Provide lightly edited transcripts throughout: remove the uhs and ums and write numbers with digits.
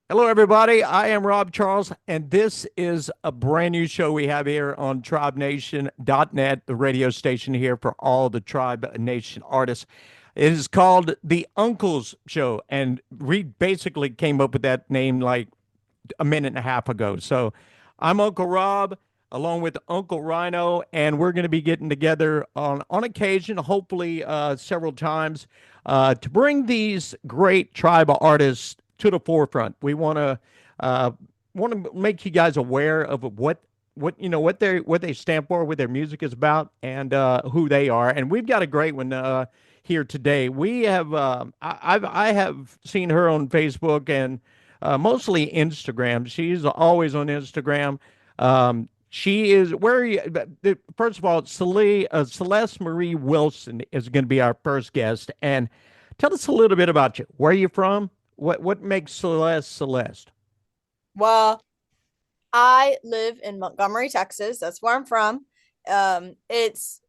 Hello, everybody. I am Rob Charles, and this is a brand new show we have here on TribeNation.net, the radio station here for all the Tribe Nation artists. It is called The Uncles Show, and we basically came up with that name like a minute and a half ago. So I'm Uncle Rob, along with Uncle Rhino, and we're going to be getting together on occasion, hopefully several times, to bring these great tribal artists to the forefront. We uh, want to make you guys aware of what they stand for, what their music is about, and who they are. And we've got a great one here today. We have I have seen her on Facebook and mostly Instagram. She's always on Instagram. She is where are you, first of all, Celeste Marie Wilson is going to be our first guest, and tell us a little bit about you. Where are you from? What makes Celeste Celeste? Well, I live in Montgomery, Texas. That's where I'm from. It's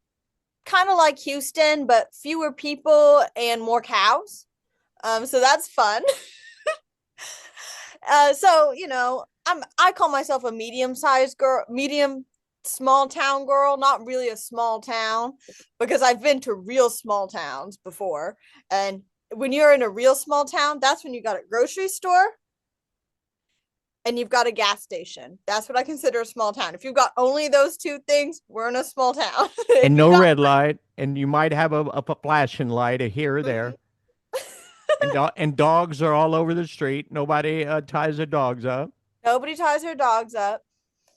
kind of like Houston, but fewer people and more cows. So that's fun. I call myself a medium-sized girl, medium small town girl, not really a small town because I've been to real small towns before. And when you're in a real small town, that's when you got a grocery store and you've got a gas station. That's what I consider a small town. If you've got only those two things, we're in a small town. If And you no got red light, and you might have a flashing light here or there. And dogs are all over the street. Nobody ties their dogs up. nobody ties their dogs up.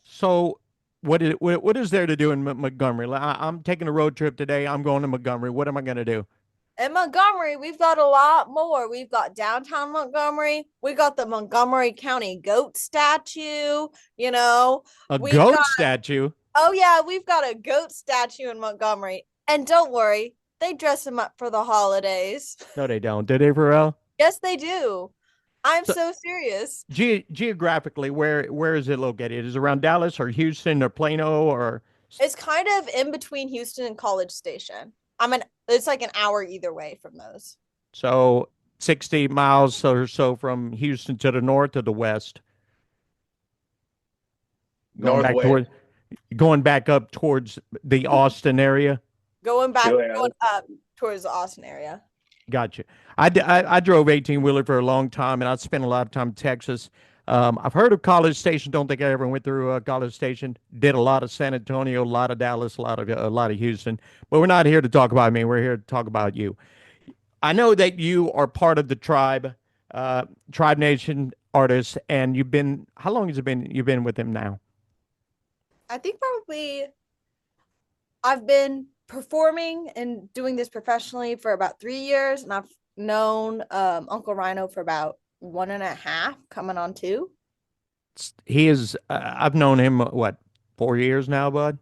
So what is there to do in Montgomery? I'm taking a road trip today. I'm going to Montgomery. What am I going to do? In Montgomery, we've got a lot more. We've got downtown Montgomery. We got the Montgomery County goat statue. You know, A we've got, goat statue? oh, yeah, we've got a goat statue in Montgomery. And don't worry, they dress them up for the holidays. No, they don't. Do they, for real? Yes, they do. I'm So so serious. geographically, where is it located? Is it around Dallas or Houston or Plano or It's kind of in between Houston and College Station. It's like an hour either way from those. so 60 miles or so from Houston to the north or the west? Going back Northwest. toward going back up towards the Austin area. Going up towards the Austin area. Gotcha. I drove 18 wheeler for a long time, and I spent a lot of time in Texas. I've heard of College Station. Don't think I ever went through College Station. Did a lot of San Antonio, a lot of Dallas, a lot of Houston. But we're not here to talk about me. We're here to talk about you. I know that you are part of the Tribe Nation artists, and you've been. How long has it been? You've been with them now? I think probably I've been performing and doing this professionally for about 3 years, and I've known Uncle Rhino for about one and a half, coming on two. He is. I've known him what 4 years now, bud.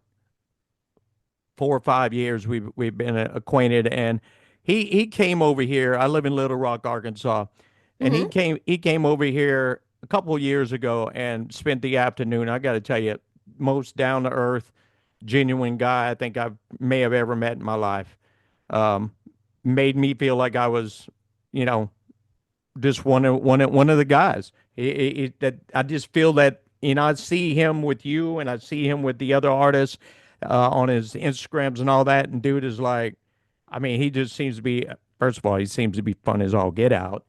4 or 5 years we've been acquainted, and he came over here. I live in Little Rock, Arkansas, and he Mm-hmm. came over here a couple of years ago and spent the afternoon. I got to tell you, most down to earth, genuine guy I think I may have ever met in my life. Um, Made me feel like I was, you know, just one of the guys. That I just feel that I see him with you, and I see him with the other artists on his Instagrams and all that. And dude is like, I mean, he just seems to be. First of all, he seems to be fun as all get out.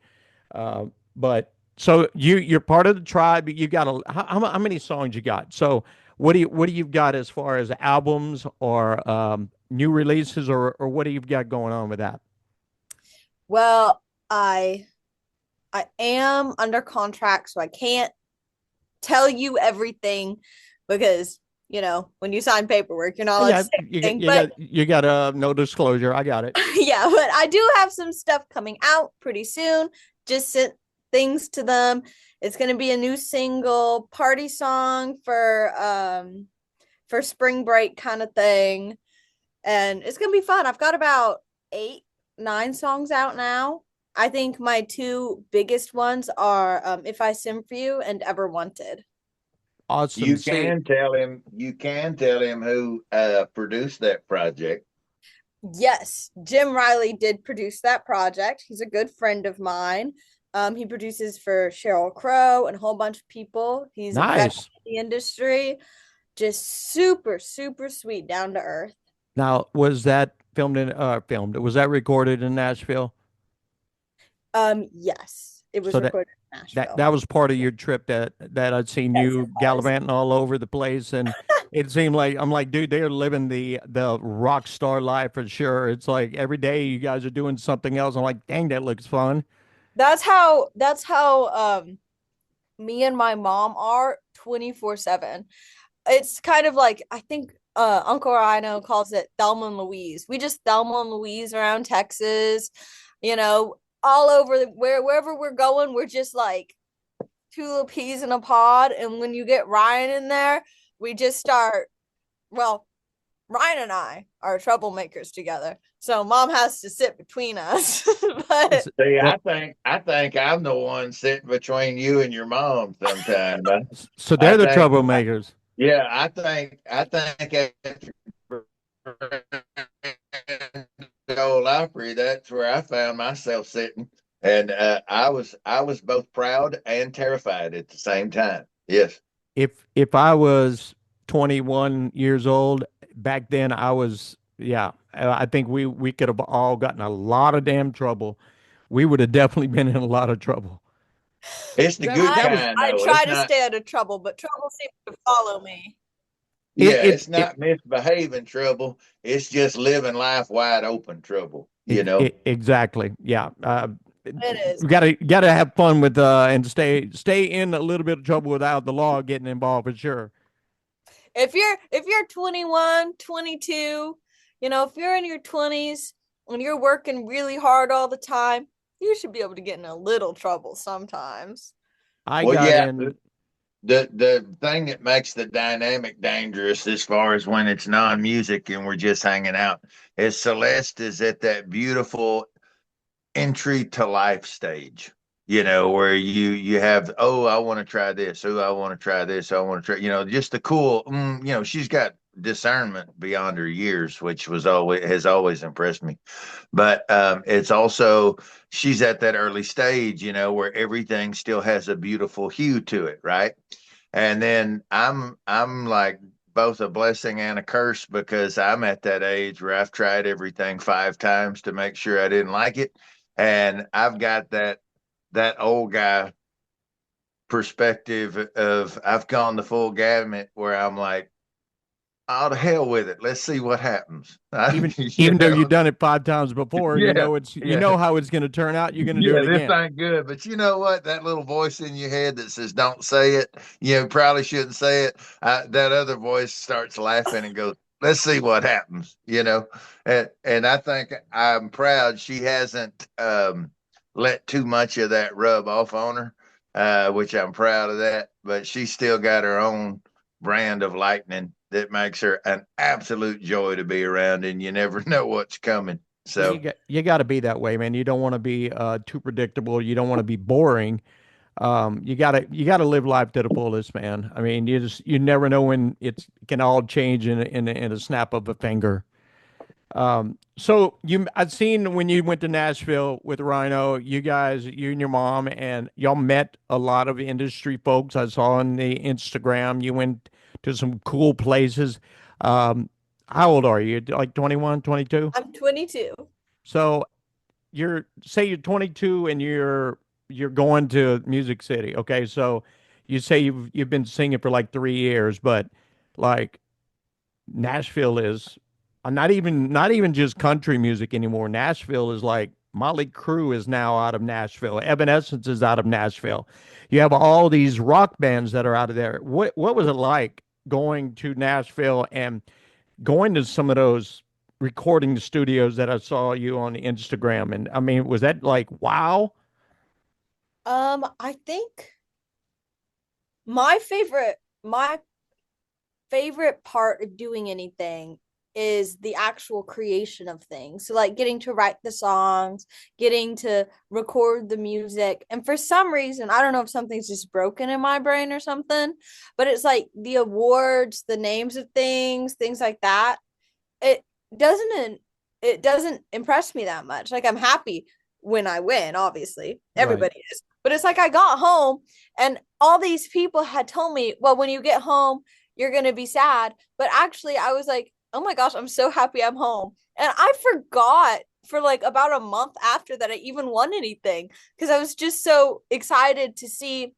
But so you're part of the tribe. You got how many songs you got? So what do you got as far as albums or new releases or what do you got going on with that? Well, I am under contract, so I can't tell you everything because when you sign paperwork, you're not allowed to Yeah, say everything. But you got no disclosure. I got it. yeah, but I do have some stuff coming out pretty soon. Just sent things to them. It's gonna be a new single, party song for spring break kind of thing. And it's gonna be fun. I've got about 8, 9 songs out now. I think my two biggest ones are If I Sim for You and Ever Wanted. Awesome. You See, can tell him. You can tell him who produced that project. Yes, Jim Riley did produce that project. He's a good friend of mine. He produces for Sheryl Crow and a whole bunch of people. He's a veteran Nice. in the industry, just super, super sweet, down to earth. Now, was that filmed? Was that recorded in Nashville? Yes, it was So that recorded in that Nashville. that was part of your trip that I'd seen Yes, you it was. gallivanting all over the place, and it seemed like I'm like, dude, they're living the rock star life for sure. It's like every day you guys are doing something else. I'm like, dang, that looks fun. That's how me and my mom are 24/7. It's kind of like, I think Uncle Rhino calls it Thelma and Louise. We just Thelma and Louise around Texas, you know, all over wherever we're going, we're just like two little peas in a pod. And when you get Ryan in there, we just start, well, Ryan and I are troublemakers together. So mom has to sit between us. But See, Well, I think I'm the one sitting between you and your mom sometimes. so I they're the think, troublemakers. yeah, I think after the old Opry, that's where I found myself sitting, and I was both proud and terrified at the same time. Yes. If I was 21 years old back then, I was, yeah, I think we could have all gotten a lot of damn trouble. We would have definitely been in a lot of trouble. It's the good I That was kind I though. try It's to not, stay out of trouble, but trouble seems to follow me. yeah, it it's it not misbehaving trouble. It's just living life wide open trouble, you know. exactly. Yeah. It is. We gotta have fun with and stay in a little bit of trouble without the law getting involved for sure. If you're 21, 22, if you're in your 20s and you're working really hard all the time, you should be able to get in a little trouble sometimes. I Well, got yeah, in. the thing that makes the dynamic dangerous as far as when it's non-music and we're just hanging out is Celeste is at that beautiful entry to life stage, where you have, oh, I want to try this, oh, I want to try this, I want to try, just the cool, she's got discernment beyond her years, which was always has always impressed me. But it's also, she's at that early stage, where everything still has a beautiful hue to it, right? And then I'm like both a blessing and a curse because I'm at that age where I've tried everything 5 times to make sure I didn't like it. And I've got that old guy perspective of I've gone the full gamut where I'm like, oh, to hell with it. Let's see what happens. even you even though you've know? done it 5 times before, and Yeah. you Yeah. know how it's going to turn out. You're going to do Yeah, it this again. ain't good. But you know what? That little voice in your head that says, don't say it, probably shouldn't say it. That other voice starts laughing and goes, let's see what happens, And I think I'm proud she hasn't let too much of that rub off on her, which I'm proud of that. But she's still got her own brand of lightning that makes her an absolute joy to be around, and you never know what's coming. Well, So, you got to be that way, man. You don't want to be too predictable. You don't want to be boring. You gotta live life to the fullest, man. I mean, you never know when it can all change in a snap of a finger. So I've seen when you went to Nashville with Rhino, you and your mom, and y'all met a lot of industry folks. I saw on the Instagram you went to some cool places. Um, how old are you? Like 21, 22? I'm 22. So you're 22 and you're going to Music City. Okay, so you say you've been singing for like 3 years, but like Nashville is not even just country music anymore. Nashville is like Motley Crue is now out of Nashville. Evanescence is out of Nashville. You have all these rock bands that are out of there. What was it like going to Nashville and going to some of those recording studios that I saw you on Instagram? And I mean, was that like wow? I think my favorite part of doing anything is the actual creation of things. So like getting to write the songs, getting to record the music. And for some reason, I don't know if something's just broken in my brain or something, but it's like the awards, the names of things like that. It doesn't it doesn't impress me that much. Like I'm happy. when I win, obviously. Right. Everybody is. But it's like I got home and all these people had told me, well, when you get home, you're going to be sad. But actually, I was like, oh my gosh, I'm so happy I'm home. And I forgot for like about a month after that I even won anything because I was just so excited to see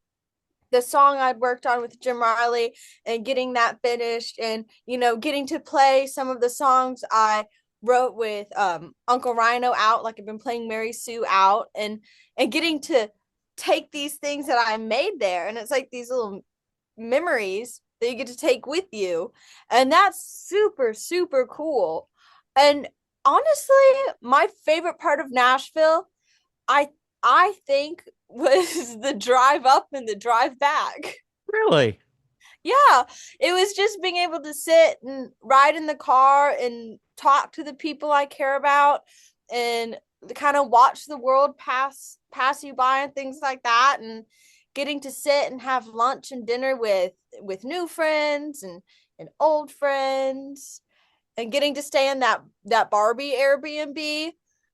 the song I'd worked on with Jim Riley and getting that finished and, you know, getting to play some of the songs I wrote with Uncle Rhino out, like I've been playing Mary Sue out and getting to take these things that I made there. And it's like these little memories that you get to take with you. And that's super, super cool. And honestly, my favorite part of Nashville, I I think was the drive up and the drive back. Really? Yeah, it was just being able to sit and ride in the car and talk to the people I care about and kind of watch the world pass you by and things like that and getting to sit and have lunch and dinner with new friends and old friends and getting to stay in that Barbie Airbnb,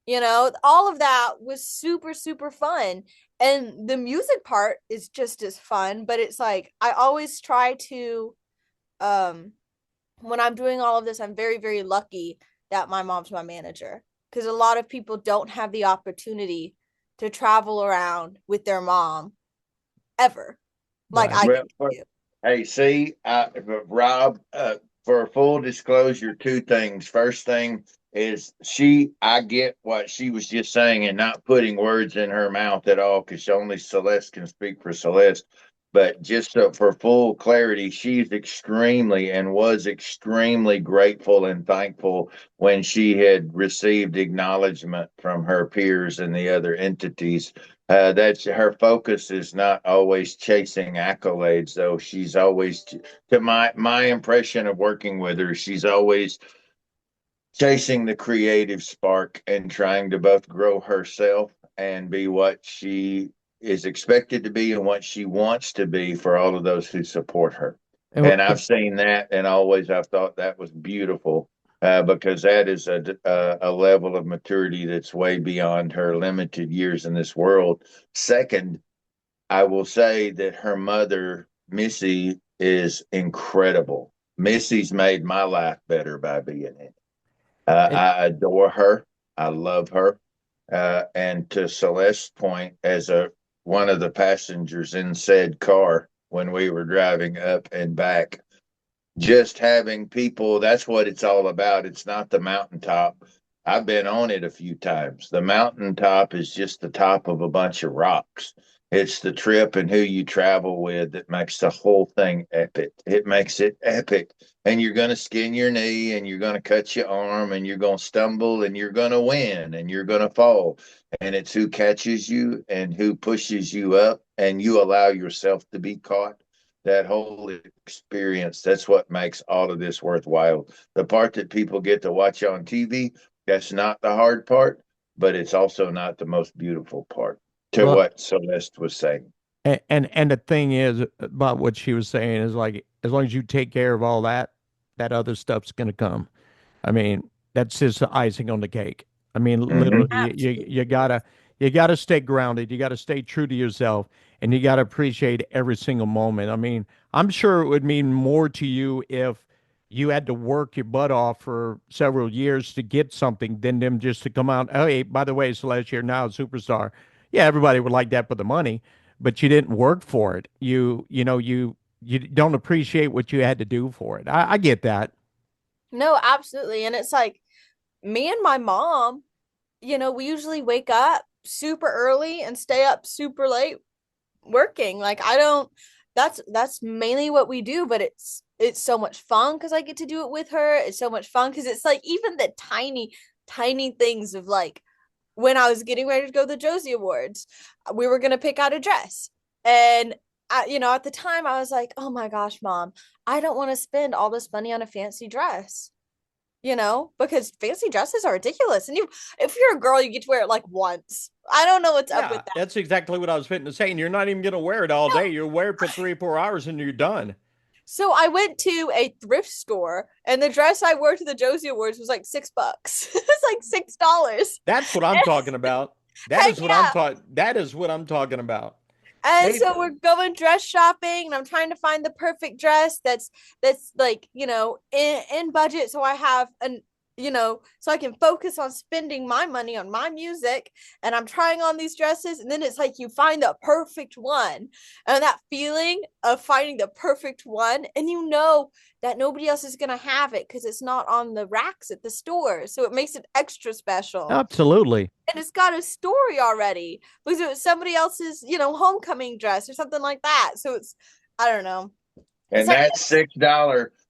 you know, all of that was super super fun. And the music part is just as fun, but it's like I always try to um when I'm doing all of this, I'm very very lucky that my mom's my manager because a lot of people don't have the opportunity to travel around with their mom ever like Right. I Well, get to do. hey, see, Rob, for full disclosure, two things. First thing is I get what she was just saying and not putting words in her mouth at all because only Celeste can speak for Celeste. But just for full clarity, she's extremely and was extremely grateful and thankful when she had received acknowledgement from her peers and the other entities. That's her focus is not always chasing accolades, though. She's always, to my impression of working with her, she's always chasing the creative spark and trying to both grow herself and be what she is expected to be and what she wants to be for all of those who support her. And, And I've seen that, and always I've thought that was beautiful because that is a level of maturity that's way beyond her limited years in this world. Second, I will say that her mother, Missy, is incredible. Missy's made my life better by being in it. and I adore her. I love her. And to Celeste's point, as a one of the passengers in said car when we were driving up and back, just having people, that's what it's all about. It's not the mountaintop. I've been on it a few times. The mountaintop is just the top of a bunch of rocks. It's the trip and who you travel with that makes the whole thing epic. It makes it epic. And you're going to skin your knee and you're going to cut your arm and you're going to stumble and you're going to win and you're going to fall. And it's who catches you and who pushes you up and you allow yourself to be caught. That whole experience, that's what makes all of this worthwhile. The part that people get to watch on TV, that's not the hard part, but it's also not the most beautiful part, to well, what Celeste was saying. and the thing is about what she was saying is like as long as you take care of all that, that other stuff's gonna come. I mean, that's just the icing on the cake. I mean, literally, Mm-hmm. you gotta stay grounded. You gotta stay true to yourself, and you gotta appreciate every single moment. I mean, I'm sure it would mean more to you if you had to work your butt off for several years to get something than them just to come out. Oh, hey, by the way, Celeste, you're now a superstar. Yeah, everybody would like that for the money, but you didn't work for it. You don't appreciate what you had to do for it. I get that. No, absolutely. And it's like me and my mom, you know, we usually wake up super early and stay up super late working. Like I don't that's mainly what we do, but it's so much fun because I get to do it with her. It's so much fun because it's like even the tiny things of like when I was getting ready to go to the Josie Awards, we were gonna pick out a dress. And you know, at the time I was like, oh my gosh, mom, I don't want to spend all this money on a fancy dress, you know, because fancy dresses are ridiculous. And if you're a girl, you get to wear it like once. I don't know what's up with Yeah, that. that's exactly what I was fitting to say. And you're not even going to wear it all day. You'll wear it for 3 or 4 hours and you're done. So I went to a thrift store and the dress I wore to the Josie Awards was like $6. It was like $6. That's what I'm talking about. That Heck is what I'm yeah. talking. That is what I'm talking about. And They so we're going dress shopping, and I'm trying to find the perfect dress that's like, in budget, so I have an so I can focus on spending my money on my music. And I'm trying on these dresses, and then it's like you find the perfect one, and that feeling of finding the perfect one, and that nobody else is going to have it because it's not on the racks at the store, so it makes it extra special. absolutely. And it's got a story already because it was somebody else's, homecoming dress or something like that. So it's, I don't know. It's And like,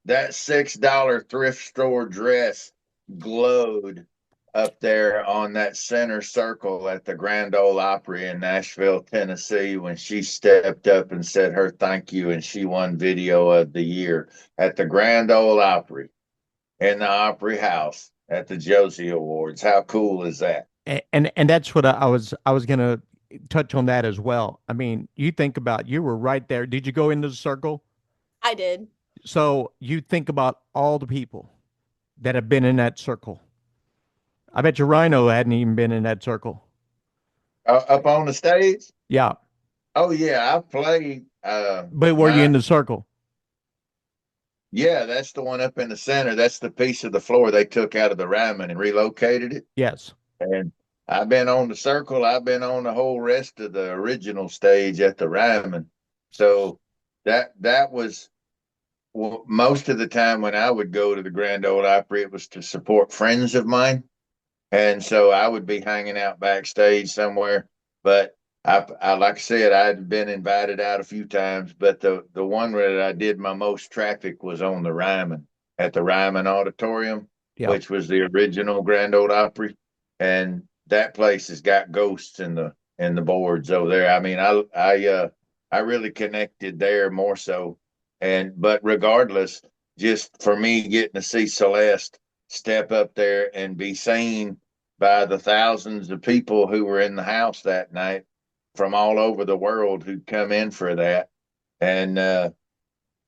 that $6 thrift store dress glowed up there on that center circle at the Grand Ole Opry in Nashville, Tennessee, when she stepped up and said her thank you, and she won Video of the Year at the Grand Ole Opry in the Opry House at the Josie Awards. How cool is that? And that's what I was gonna touch on that as well. I mean, you think about you were right there. Did you go into the circle? I did. So you think about all the people that have been in that circle. I bet your Rhino hadn't even been in that circle. Up on the stage? Yeah, Oh yeah, I played. but were you My in the circle? Yeah, that's the one up in the center. That's the piece of the floor they took out of the Ryman and relocated it. Yes. And I've been on the circle. I've been on the whole rest of the original stage at the Ryman. So that was, well, most of the time when I would go to the Grand Ole Opry, it was to support friends of mine. And so I would be hanging out backstage somewhere. But I like I said, I'd been invited out a few times, but the one where I did my most traffic was on the Ryman at the Ryman Auditorium, Yeah. which was the original Grand Ole Opry, and that place has got ghosts in the boards over there. I mean, I really connected there more so, and but regardless, just for me getting to see Celeste step up there and be seen by the thousands of people who were in the house that night from all over the world who'd come in for that, and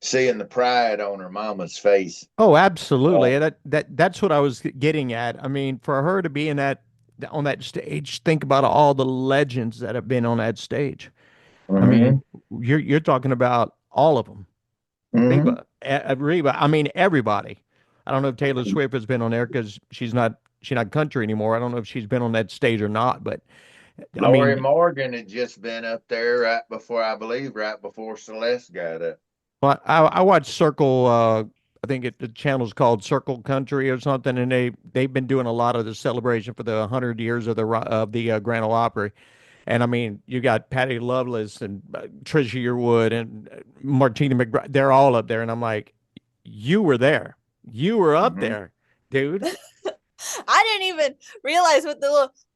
seeing the pride on her mama's face. Oh, Uh, absolutely. That's what I was getting at. I mean, for her to be in that on that stage, think about all the legends that have been on that stage. I mean, mhm, you're talking about all of them. mhm. Reba. I mean, everybody. I don't know if Taylor Swift has been on there because she's not country anymore. I don't know if she's been on that stage or not, but I Lori mean, Morgan had just been up there right before, I believe, right before Celeste got up. well, I watched Circle. I think the channel's called Circle Country or something, and they've been doing a lot of the celebration for the 100 years of the Grand Ole Opry. And I mean, you got Patty Loveless and Trisha Yearwood and Martina McBride. They're all up there, and I'm like, you were there. You were up Mhm. there, dude. I didn't even realize what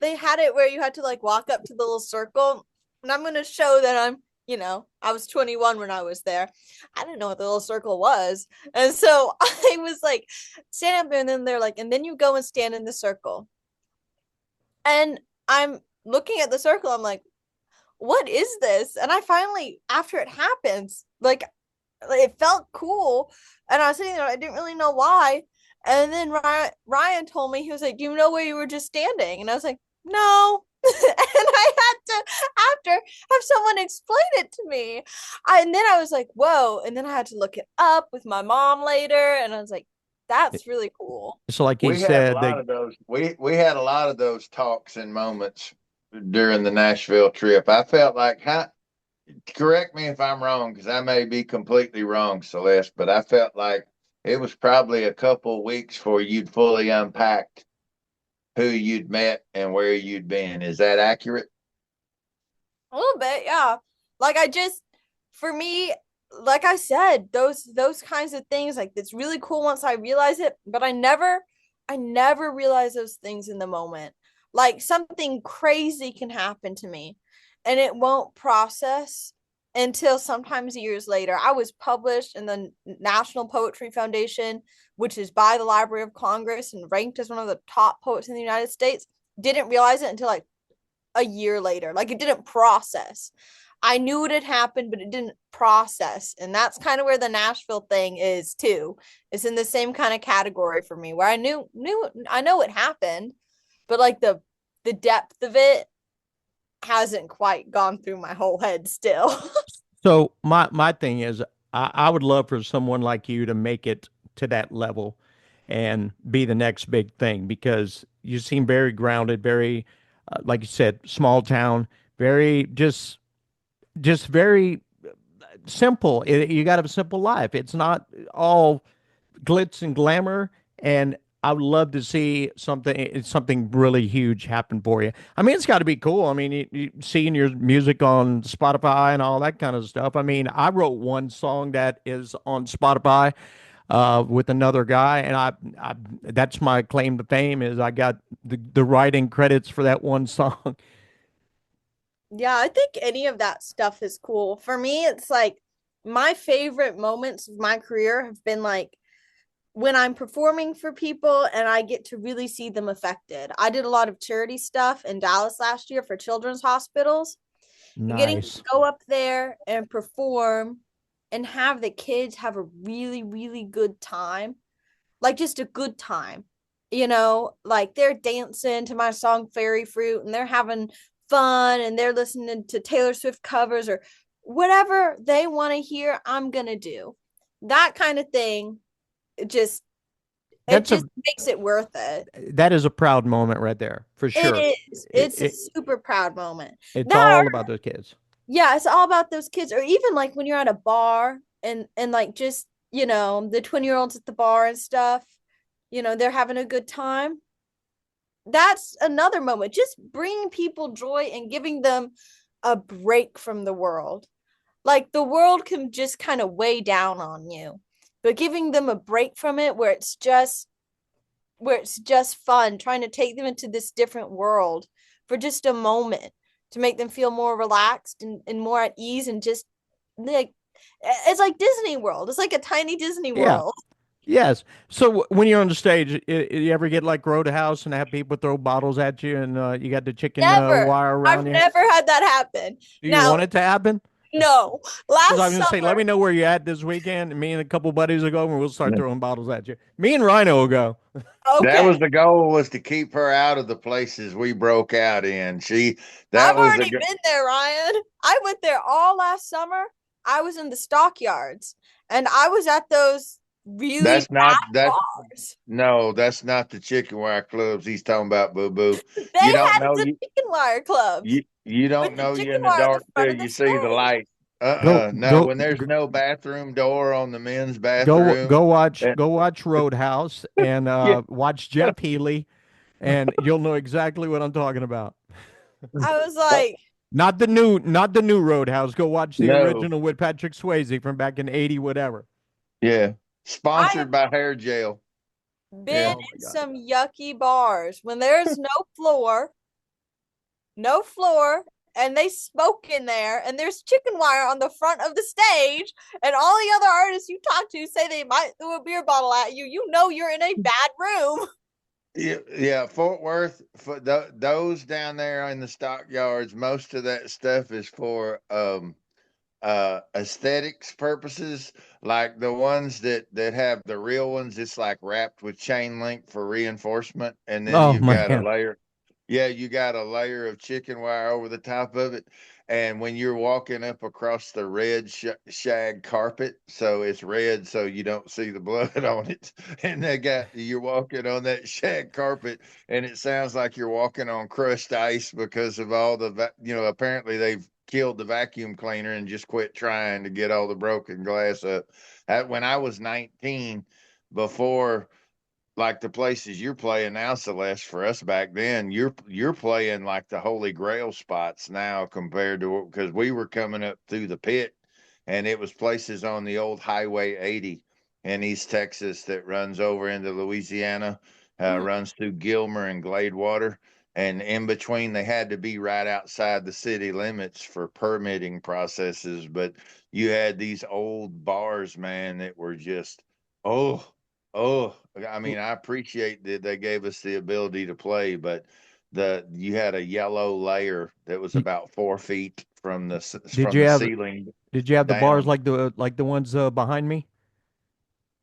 they had it where you had to like walk up to the little circle. And I'm going to show that I was 21 when I was there. I didn't know what the little circle was. And so I was like, stand up, and then they're like, and then you go and stand in the circle. And I'm looking at the circle. I'm like, what is this? And I finally, after it happens, like it felt cool. And I was sitting there, I didn't really know why. And then Ryan told me, he was like, do you know where you were just standing? And I was like, no. And I had to, after, have someone explain it to me. And then I was like, whoa. And then I had to look it up with my mom later. And I was like, that's really cool. So, like you We had a said, lot of those. We had a lot of those talks and moments during the Nashville trip. I felt like, correct me if I'm wrong, because I may be completely wrong, Celeste, but I felt like it was probably a couple weeks before you'd fully unpacked who you'd met and where you'd been. Is that accurate? A little bit, yeah. Like for me, like I said, those kinds of things, like it's really cool once I realize it, but I never realize those things in the moment. Like something crazy can happen to me and it won't process until sometimes years later. I was published in the National Poetry Foundation, which is by the Library of Congress and ranked as one of the top poets in the United States. Didn't realize it until like a year later. Like it didn't process. I knew it had happened, but it didn't process. And that's kind of where the Nashville thing is too. It's in the same kind of category for me where I know it happened, but like the depth of it hasn't quite gone through my whole head still. So my thing is, I would love for someone like you to make it to that level and be the next big thing because you seem very grounded, very, like you said, small town, very just very simple. You got a simple life. It's not all glitz and glamour, and I would love to see something really huge happen for you. I mean, it's got to be cool. I mean, seeing your music on Spotify and all that kind of stuff. I mean, I wrote one song that is on Spotify with another guy, and I that's my claim to fame is I got the writing credits for that one song. Yeah, I think any of that stuff is cool. For me, it's like my favorite moments of my career have been like when I'm performing for people and I get to really see them affected. I did a lot of charity stuff in Dallas last year for children's hospitals. And getting to Nice. go up there and perform and have the kids have a really, really good time, like just a good time, like they're dancing to my song Fairy Fruit and they're having fun and they're listening to Taylor Swift covers or whatever they want to hear, I'm going to do. That kind of thing it just it That's a just makes it worth it. that is a proud moment right there for It sure. is. It, It's a it super proud moment. it's That all or about those kids. yeah, it's all about those kids. Or even like when you're at a bar and like just, the 20-year-olds at the bar and stuff, they're having a good time. That's another moment. Just bringing people joy and giving them a break from the world. Like the world can just kind of weigh down on you, but giving them a break from it where it's just fun, trying to take them into this different world for just a moment to make them feel more relaxed and more at ease and just like it's like Disney World. It's like a tiny Disney Yeah. World. Yes. So when you're on the stage, you ever get like Roadhouse and have people throw bottles at you and you got the chicken Never. wire around I've you? never had that happen. Do you Now, want it to happen? no. Because I was Last going to say, let summer, me know where you're at this weekend. And me and a couple buddies will go and we'll start throwing bottles at you. Me and Rhino will go. That okay. was the goal, was to keep her out of the places we broke out in. I've That was the already been there, Ryan. I went there all last summer. I was in the stockyards and I was at those really that's not bad that bars. no, that's not the chicken wire clubs he's talking about, boo boo. They You don't had know the chicken wire clubs you with don't the know you chicken in the wire at the dark front till of the you see the stage. light. Go, No, go, when there's no bathroom door on the men's go, bathroom. go watch Roadhouse and Yeah. watch Jeff Healy and you'll know exactly what I'm talking about. I was like, Not the new Roadhouse. Go watch the No. original with Patrick Swayze from back in '80, whatever. Yeah. I have Sponsored by Hair Gel. been Yeah. Oh my in God. some yucky bars when there's no floor, and they smoke in there, and there's chicken wire on the front of the stage, and all the other artists you talk to say they might throw a beer bottle at you. You know you're in a bad room. Yeah, Fort Worth, for those down there in the stockyards, most of that stuff is for aesthetics purposes. Like the ones that have the real ones, it's like wrapped with chain link for reinforcement, and then Oh you've got a man. layer. Yeah, you got a layer of chicken wire over the top of it. And when you're walking up across the red shag carpet, so it's red, so you don't see the blood on it. And you're walking on that shag carpet, and it sounds like you're walking on crushed ice because of all apparently they've killed the vacuum cleaner and just quit trying to get all the broken glass up. When I was 19, before like the places you're playing now, Celeste, for us back then, you're playing like the holy grail spots now compared to, because we were coming up through the pit and it was places on the old Highway 80 in East Texas that runs over into Louisiana, Mhm. runs through Gilmer and Gladewater. And in between, they had to be right outside the city limits for permitting processes. But you had these old bars, man, that were just, oh, oh, I mean, I appreciate that they gave us the ability to play, but you had a yellow layer that was Y- about 4 feet Did from you the have ceiling did you have the bars down. like the ones behind me?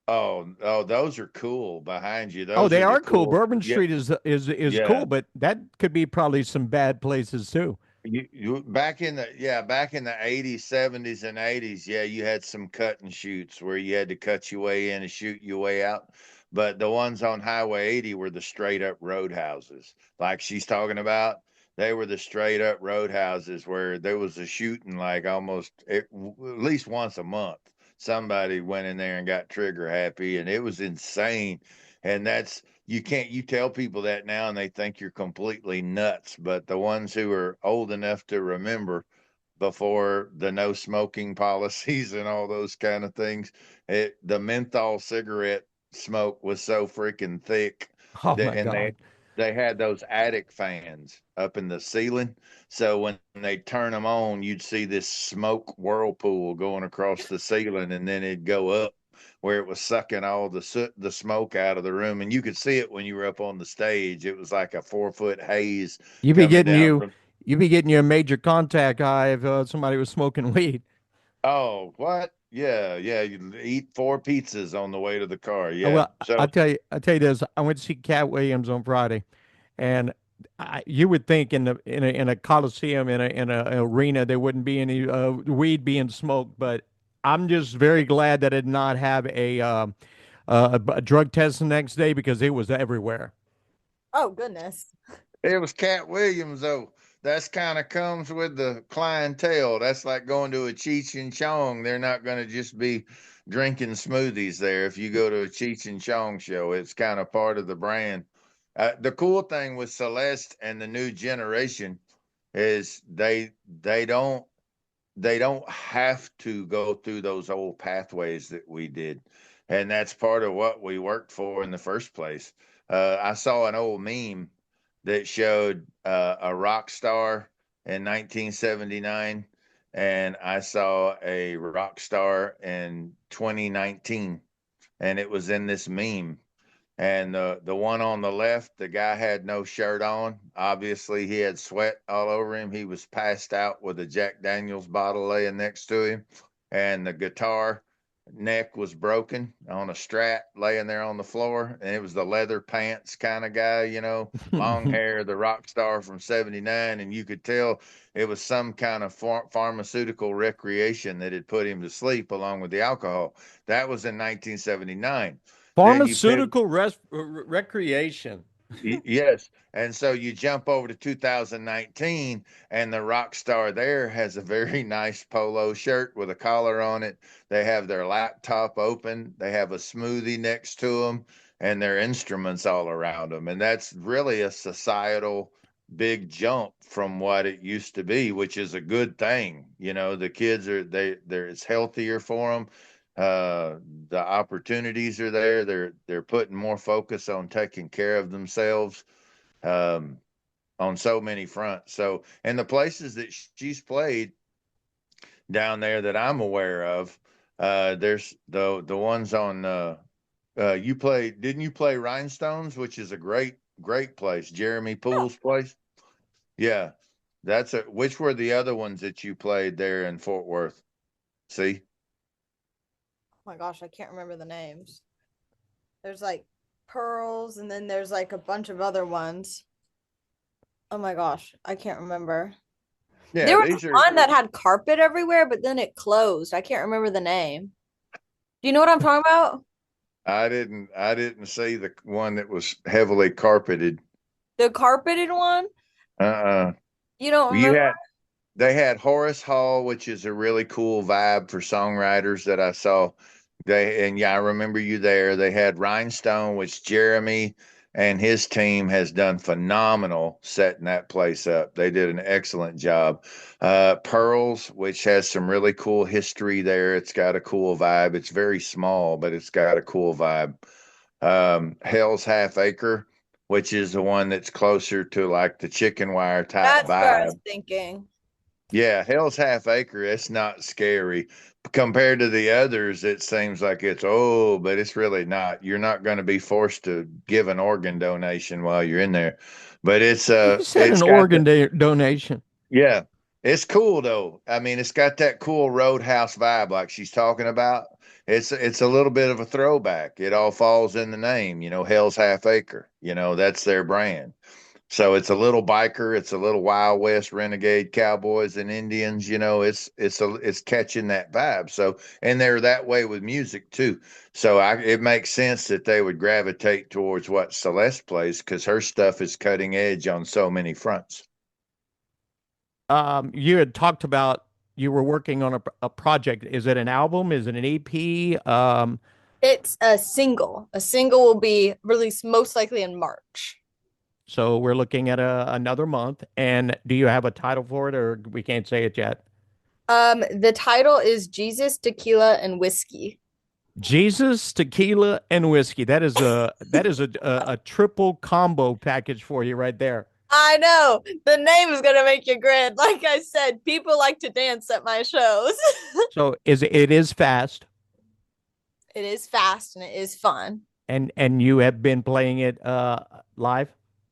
Oh, those are cool behind you. Oh, Those they are the are cool. cool. Bourbon Yeah, Street is yeah. cool, but that could be probably some bad places too. You back in the 80s, 70s, and 80s, yeah, you had some cut and shoots where you had to cut your way in and shoot your way out. But the ones on Highway 80 were the straight up roadhouses. Like she's talking about, they were the straight up roadhouses where there was a shooting like at least once a month. Somebody went in there and got trigger happy, and it was insane. And you tell people that now and they think you're completely nuts, but the ones who are old enough to remember before the no smoking policies and all those kind of things, the menthol cigarette smoke was so freaking thick Oh that, my and God. they had those attic fans up in the ceiling. So when they turn them on, you'd see this smoke whirlpool going across the ceiling, and then it'd go up where it was sucking all the soot, the smoke out of the room, and you could see it when you were up on the stage. It was like a 4 foot haze You be coming getting down you from. you be getting your major contact high if somebody was smoking weed. Oh, what? Yeah, yeah. You eat 4 pizzas on the way to the car. Yeah. Well, So I tell you this. I went to see Cat Williams on Friday, and you would think in a coliseum an arena there wouldn't be any weed being smoked, but I'm just very glad that I did not have a drug test the next day because it was everywhere. Oh goodness. it was Cat Williams, though. That's kind of comes with the clientele. That's like going to a Cheech and Chong. They're not going to just be drinking smoothies there. If you go to a Cheech and Chong show, it's kind of part of the brand. The cool thing with Celeste and the new generation is they don't they don't have to go through those old pathways that we did. And that's part of what we worked for in the first place. I saw an old meme that showed a rock star in 1979, and I saw a rock star in 2019, and it was in this meme. And the one on the left, the guy had no shirt on. Obviously, he had sweat all over him. He was passed out with a Jack Daniels bottle laying next to him, and the guitar neck was broken on a strat laying there on the floor. And it was the leather pants kind of guy, long hair, the rock star from '79, and you could tell it was some kind of pharmaceutical recreation that had put him to sleep along with the alcohol. That was in 1979. Then you pivot. Pharmaceutical recreation. Yes. And so you jump over to 2019, and the rock star there has a very nice polo shirt with a collar on it. They have their laptop open, they have a smoothie next to them, and their instruments all around them. And that's really a societal big jump from what it used to be, which is a good thing. The kids it's healthier for them. uh the opportunities are there. They're putting more focus on taking care of themselves, um on so many fronts. So, and the places that she's played down there that I'm aware of, there's the ones on you played didn't you play Rhinestones, which is a great place, Jeremy Oh Poole's place? Yeah, which were the other ones that you played there in Fort Worth? See. my gosh, I can't remember the names. There's like pearls, and then there's like a bunch of other ones. Oh my gosh, I can't remember. Yeah, There was these are. one that had carpet everywhere, but then it closed. I can't remember the name. Do you know what I'm talking about? I didn't see the one that was heavily carpeted. The carpeted one? Uh-uh. You don't You remember? had They had Horace Hall, which is a really cool vibe for songwriters that I saw. Yeah, I remember you there. They had Rhinestone, which Jeremy and his team has done phenomenal setting that place up. They did an excellent job. Pearls, which has some really cool history there. It's got a cool vibe. It's very small, but it's got a cool vibe. Hell's Half Acre, which is the one that's closer to like the chicken wire type That's what I was vibe. thinking. Yeah, Hell's Half Acre, it's not scary. Compared to the others, it seems like but it's really not. You're not going to be forced to give an organ donation while you're in there. But You said it's an got organ donation. yeah, it's cool though. I mean, it's got that cool roadhouse vibe like she's talking about. It's a little bit of a throwback. It all falls in the name, Hell's Half Acre. That's their brand. So it's a little biker, it's a little Wild West renegade cowboys and Indians, it's catching that vibe. So and they're that way with music too. So it makes sense that they would gravitate towards what Celeste plays because her stuff is cutting edge on so many fronts. You had talked about you were working on a project. Is it an album? Is it an EP? It's a single. A single will be released most likely in March. So we're looking at another month. And do you have a title for it, or we can't say it yet? The title is Jesus, Tequila, and Whiskey. Jesus, tequila, and whiskey. That is a triple combo package for you right there. I know the name is gonna make you grin. Like I said, people like to dance at my shows. So it is fast, It is fast and it is fun. and you have been playing it live.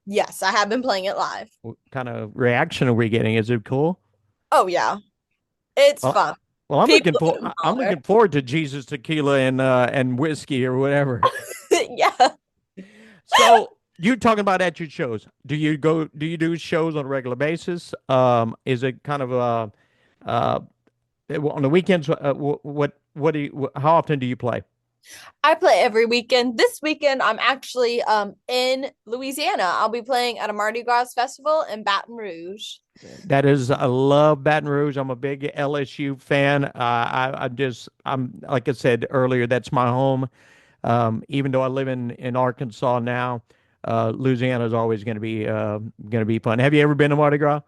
Yes, I have been playing it live. What kind of reaction are we getting? Is it cool? Oh yeah, it's Well, fun. well, I'm People looking for do I'm holler. looking forward to Jesus tequila and whiskey or whatever. Yeah. So you talking about at your shows? Do you do shows on a regular basis? Is it kind of uh on the weekends? What do how often do you play? I play every weekend. This weekend, I'm actually in Louisiana. I'll be playing at a Mardi Gras festival in Baton Rouge. That is, I love Baton Rouge. I'm a big LSU fan. I'm like I said earlier, that's my home. Even though I live in Arkansas now, Louisiana is always going to be fun. Have you ever been to Mardi Gras?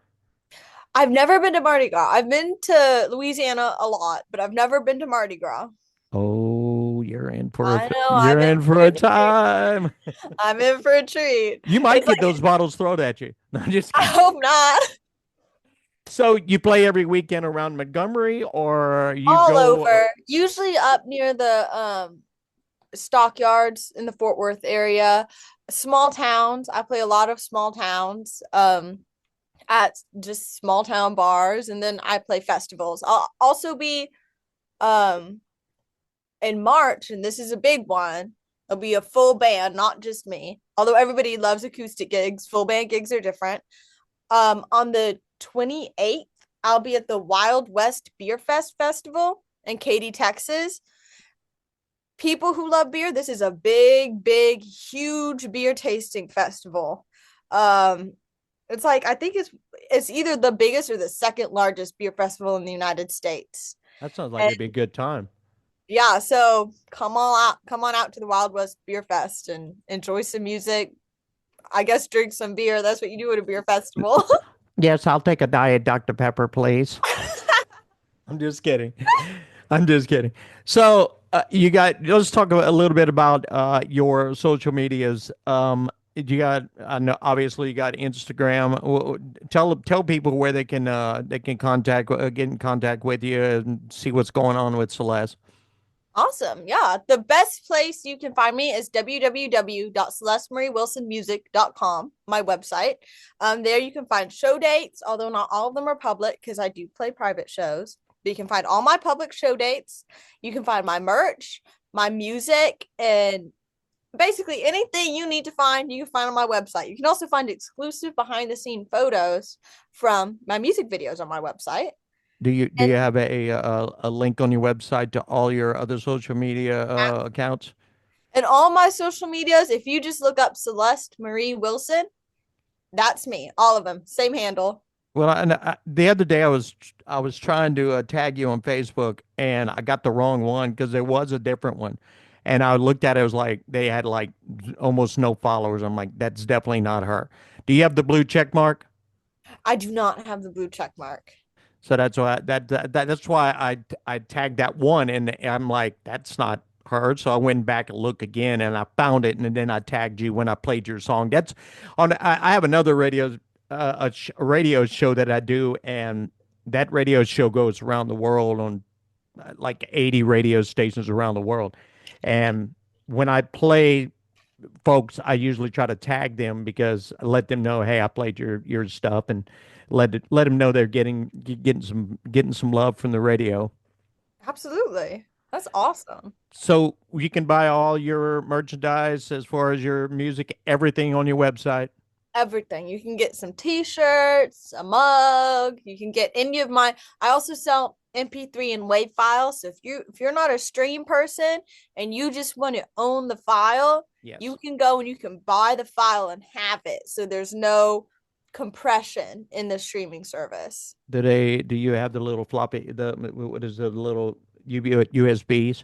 I've never been to Mardi Gras. I've been to Louisiana a lot, but I've never been to Mardi Gras. Oh, I know, you're I'm in in for for a a treat. time. I'm in for a treat. You might It's get like those bottles thrown at you. No, I'm just I kidding. hope not. So you play every weekend around Montgomery, or you All go? over. Usually up near the stockyards in the Fort Worth area. Small towns. I play a lot of small towns. At just small town bars, and then I play festivals. I'll also be um in March, and this is a big one. It'll be a full band, not just me. Although everybody loves acoustic gigs, full band gigs are different. On the 28th, I'll be at the Wild West Beer Fest Festival in Katy, Texas. People who love beer, this is a big, huge beer tasting festival. Um, it's like I think it's either the biggest or the second largest beer festival in the United States. That sounds like And it'd be a good time. yeah, so come on out to the Wild West Beer Fest and enjoy some music. I guess drink some beer. That's what you do at a beer festival. Yes, I'll take a diet Dr. Pepper, please. I'm just kidding. I'm just kidding. So let's talk a little bit about your social medias. You got, I know, obviously you got Instagram. Tell people where they can get in contact with you and see what's going on with Celeste. Awesome. Yeah. The best place you can find me is www.celestemariewilsonmusic.com, my website. There you can find show dates, although not all of them are public because I do play private shows. But you can find all my public show dates. You can find my merch, my music, and basically anything you need to find, you can find on my website. You can also find exclusive behind the scene photos from my music videos on my website. Do you have a link on your website to all your other social media accounts? And all my social medias, if you just look up Celeste Marie Wilson, that's me. All of them, same handle. Well, the other day I was trying to tag you on Facebook, and I got the wrong one because there was a different one, and I looked at it, it was like they had like almost no followers. I'm like, that's definitely not her. Do you have the blue check mark? I do not have the blue check mark. So that's why that's why I tagged that one, and I'm like, that's not her. So I went back and looked again, and I found it, and then I tagged you when I played your song. That's on. I have another a radio show that I do, and that radio show goes around the world on like 80 radio stations around the world. And when I play folks, I usually try to tag them because I let them know, hey, I played your stuff, and let them know they're getting some love from the radio. Absolutely. That's awesome. So you can buy all your merchandise as far as your music, everything on your website. everything. You can get some t-shirts, a mug, you can get any of my I also sell MP3 and WAV files. So if you're not a stream person and you just want to own the file, Yes. you can go and you can buy the file and have it. So there's no compression in the streaming service. Do you have the little floppy, what is the little USBs?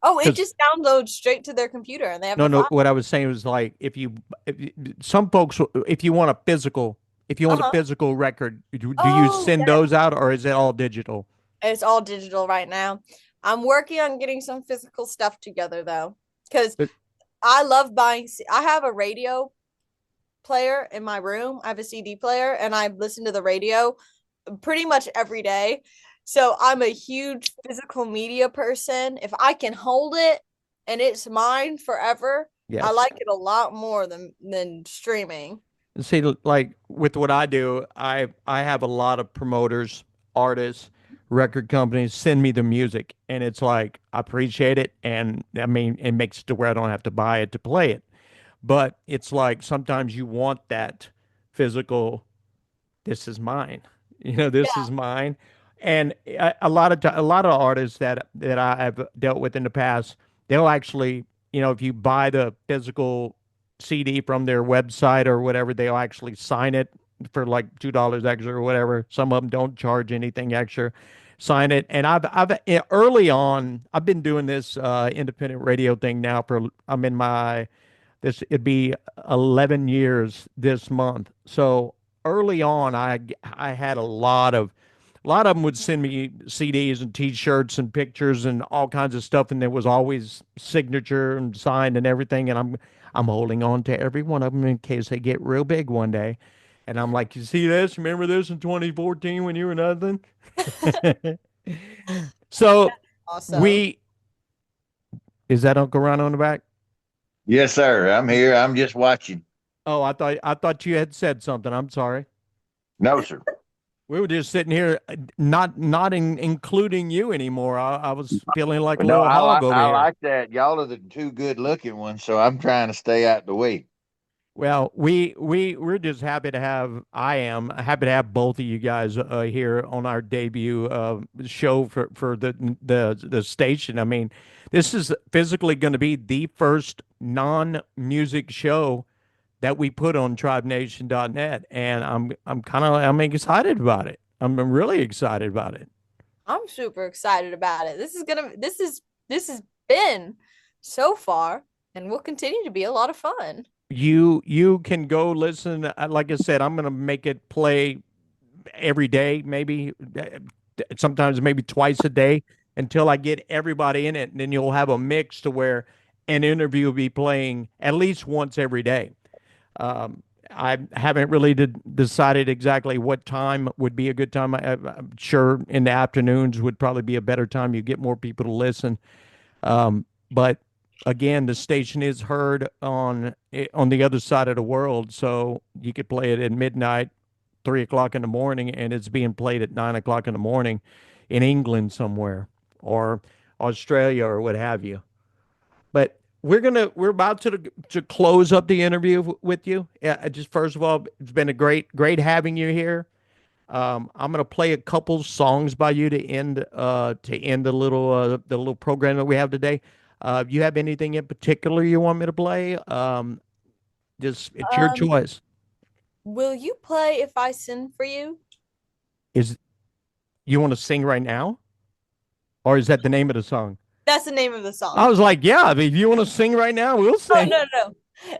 Oh, it 'Cause just downloads straight to their computer and they have no, the no, file. what I was saying was like some folks, if you want a Uh-huh. physical record, do you Oh, send yeah. those out or is it all digital? It's all digital right now. I'm working on getting some physical stuff together though, because But I love buying. I have a radio player in my room. I have a CD player and I listen to the radio pretty much every day. So I'm a huge physical media person. If I can hold it and it's mine forever, I yes. like it a lot more than streaming. See, like with what I do, I have a lot of promoters, artists, record companies send me the music, and it's like I appreciate it, and I mean it makes it to where I don't have to buy it to play it. But it's like sometimes you want that physical, this is mine. This is mine. And a lot of artists that I have dealt with in the past, they'll actually, if you buy the physical CD from their website or whatever, they'll actually sign it for like $2 extra or whatever. Some of them don't charge anything extra. Sign it. And early on, I've been doing this independent radio thing now I'm in my it'd be 11 years this month. So early on, I had a lot of them would send me CDs and T-shirts and pictures and all kinds of stuff, and there was always signature and signed and everything. And I'm holding on to every one of them in case they get real big one day. And I'm like, you see this? Remember this in 2014 when you were nothing? So Awesome. we is that Uncle Ron on the back? Yes, sir. I'm here. I'm just watching. Oh, I thought you had said something. I'm sorry. No, sir. We were just sitting here, not including you anymore. I was feeling like a No, little hog over I here. like that. Y'all are the two good looking ones, so I'm trying to stay out the way. Well, we're just happy to have. I am happy to have both of you guys here on our debut show for the station. I mean, this is physically going to be the first non-music show that we put on TribeNation.net, and I'm excited about it. I'm really excited about it. I'm super excited about it. This has been so far and will continue to be a lot of fun. You can go listen. Like I said, I'm gonna make it play every day, maybe sometimes maybe twice a day until I get everybody in it, and then you'll have a mix to where an interview will be playing at least once every day. Um, I haven't really decided exactly what time would be a good time. I'm sure in the afternoons would probably be a better time. You get more people to listen. But again, the station is heard on the other side of the world, so you could play it at midnight, 3 o'clock in the morning, and it's being played at 9 o'clock in the morning in England somewhere or Australia or what have you. But we're about to close up the interview with you. Yeah, just first of all, it's been a great having you here. I'm gonna play a couple songs by you to end the little program that we have today. You have anything in particular you want me to play? Just it's your Um, choice. will you play If I Sin for You? Is you want to sing right now, or is that the name of the song? That's the name of the I song. was like, yeah, if you want to sing right now, we'll Oh, sing. no, no.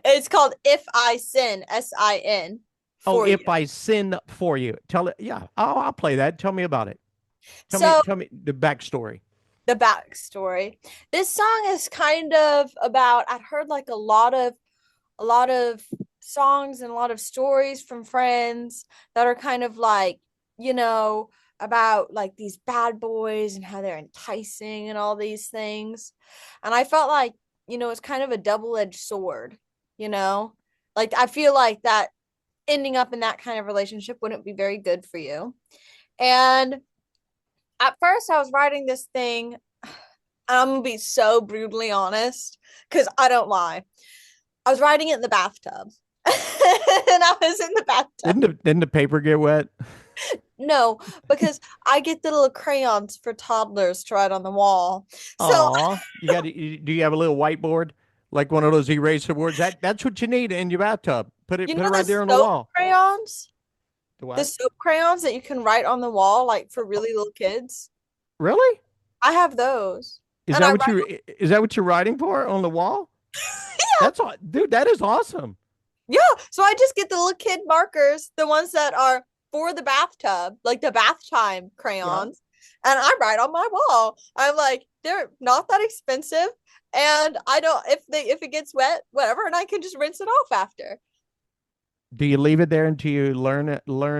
It's called If I Sin, SIN, Oh, for you. if I sin for you, tell it. Yeah, I'll play that. Tell me about it. So Tell me the backstory. the backstory. This song is kind of about I'd heard like a lot of songs and a lot of stories from friends that are kind of like, you know, about like these bad boys and how they're enticing and all these things. And I felt like, it's kind of a double-edged sword, you know? Like I feel like that ending up in that kind of relationship wouldn't be very good for you. And at first I was writing this thing, I'm gonna be so brutally honest because I don't lie. I was writing it in the bathtub. and I was in the bathtub. Didn't the paper get wet? No, because I get the little crayons for toddlers to write on the wall. So Aw, do you have a little whiteboard? Like one of those eraser boards? That's what you need in your bathtub. you Put know it the right there on the soap wall. crayons? The The what? soap crayons that you can write on the wall, like for really little kids. Really? I have those. Is And that I what write, is that what you're writing for on the wall? yeah, Dude, that is awesome. yeah. So I just get the little kid markers, the ones that are for the bathtub, like the bath time Yeah. crayons, and I write on my wall. I'm like, they're not that expensive, and I don't if it gets wet, whatever, and I can just rinse it off after. Do you leave it there until you learn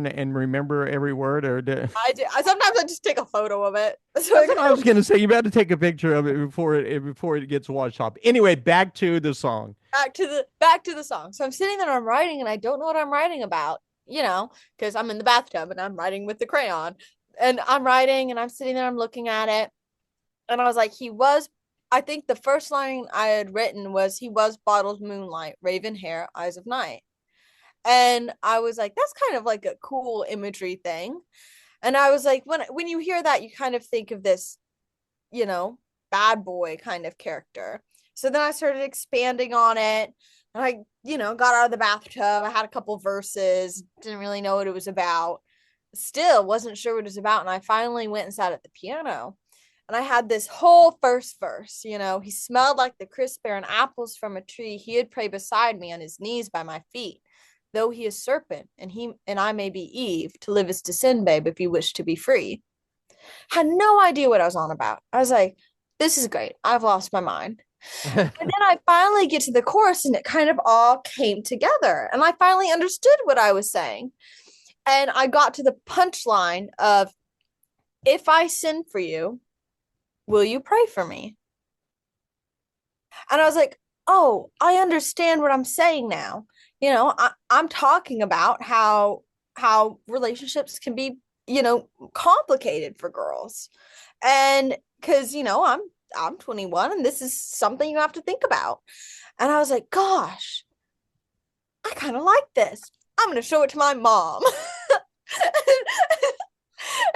and remember every word, or I do. Sometimes I just take a photo of it. So That's what I was gonna say. You better take a picture of it before it gets washed off. Anyway, back to the song. back to the song. So I'm sitting there, I'm writing, and I don't know what I'm writing about, because I'm in the bathtub and I'm writing with the crayon. And I'm writing and I'm sitting there, I'm looking at it. And I was like, I think the first line I had written was he was bottled moonlight, raven hair, eyes of night. And I was like, that's kind of like a cool imagery thing. And I was like, when you hear that, you kind of think of this, you know, bad boy kind of character. So then I started expanding on it. And I, got out of the bathtub. I had a couple verses, didn't really know what it was about. Still wasn't sure what it was about. And I finally went and sat at the piano. And I had this whole first verse, he smelled like the crisp air and apples from a tree. He'd pray beside me on his knees by my feet. Though he is serpent, and I may be Eve, to live is to sin, babe, if you wish to be free. Had no idea what I was on about. I was like, this is great. I've lost my mind. And then I finally get to the chorus and it kind of all came together. And I finally understood what I was saying. And I got to the punchline of, if I sin for you, will you pray for me? And I was like, oh, I understand what I'm saying now. I'm talking about how relationships can be, complicated for girls. And because, I'm 21 and this is something you have to think about. And I was like, gosh, I kind of like this. I'm going to show it to my mom.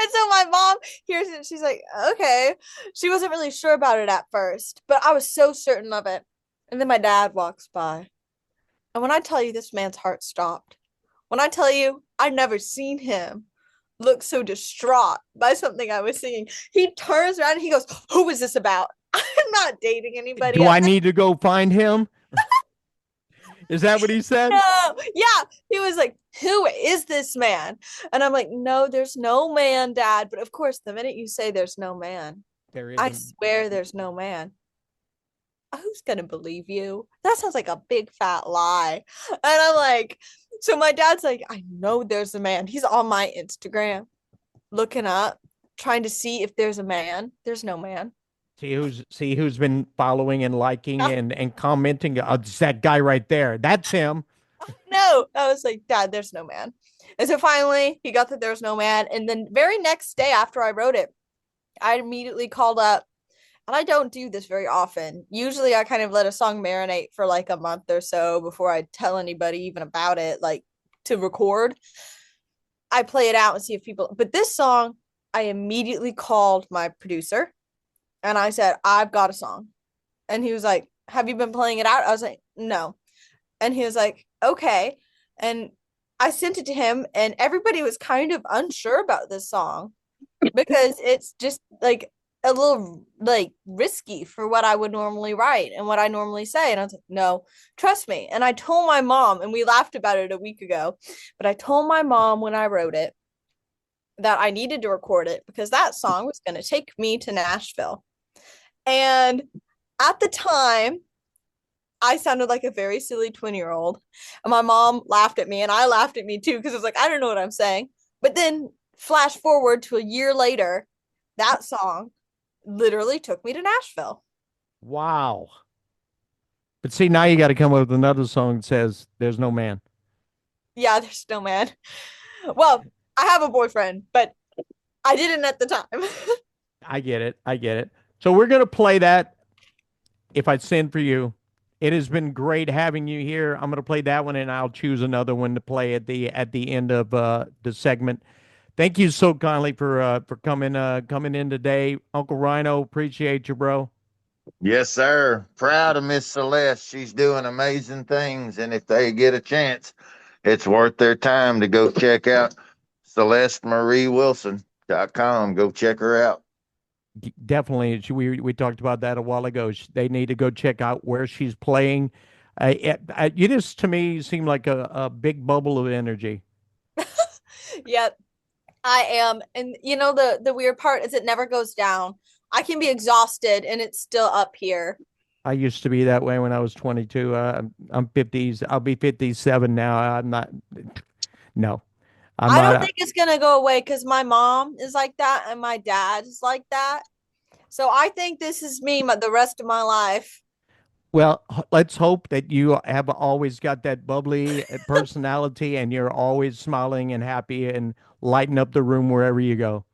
And so my mom hears it and she's like, okay. She wasn't really sure about it at first, but I was so certain of it. And then my dad walks by. And when I tell you this man's heart stopped, when I tell you I've never seen him look so distraught by something I was singing, he turns around and he goes, who is this about? I'm not dating anybody. Do I need to go find him? Is that what he said? No, yeah. He was like, who is this man? And I'm like, no, there's no man, Dad. But of course, the minute you say there's no man, I swear there's no man. Who's gonna believe you? That sounds like a big fat lie. And I'm like, so my dad's like, I know there's a man. He's on my Instagram looking up, trying to see if there's a man. There's no man. See who's been following and liking and commenting. It's that guy right there. That's him. No, I was like, Dad, there's no man. And so finally he got that there's no man. And then very next day after I wrote it, I immediately called up. And I don't do this very often. Usually I kind of let a song marinate for like a month or so before I tell anybody even about it, like to record. I play it out and see if people, but this song, I immediately called my producer and I said, I've got a song. And he was like, have you been playing it out? I was like, no. And he was like, okay. And I sent it to him and everybody was kind of unsure about this song because it's just like a little like risky for what I would normally write and what I normally say. And I was like, no, trust me. And I told my mom, and we laughed about it a week ago, but I told my mom when I wrote it that I needed to record it because that song was going to take me to Nashville. And at the time, I sounded like a very silly 20-year-old. And my mom laughed at me and I laughed at me too because I was like, I don't know what I'm saying. But then flash forward to a year later, that song literally took me to Nashville. Wow. But see, now you got to come up with another song that says there's no man. Yeah, there's no man. Well, I have a boyfriend, but I didn't at the time. I get it. So we're going to play that, If I Sin for You. It has been great having you here. I'm going to play that one, and I'll choose another one to play at the end of the segment. Thank you so kindly for coming in today, Uncle Rhino. Appreciate you, bro. Yes, sir. Proud of Miss Celeste. She's doing amazing things. And if they get a chance, it's worth their time to go check out Celeste Marie Wilson.com. Go check her out. Definitely, we talked about that a while ago. They need to go check out where she's playing. You just to me seem like a big bubble of energy. Yep, I am. And you know the weird part is it never goes down. I can be exhausted and it's still up here. I used to be that way when I was 22. I'm 50s. I'll be 57 now. I'm not. No, I'm I don't not. think it's gonna go away because my mom is like that and my dad is like that. So I think this is me the rest of my life. Well, let's hope that you have always got that bubbly personality and you're always smiling and happy and lighting up the room wherever you go.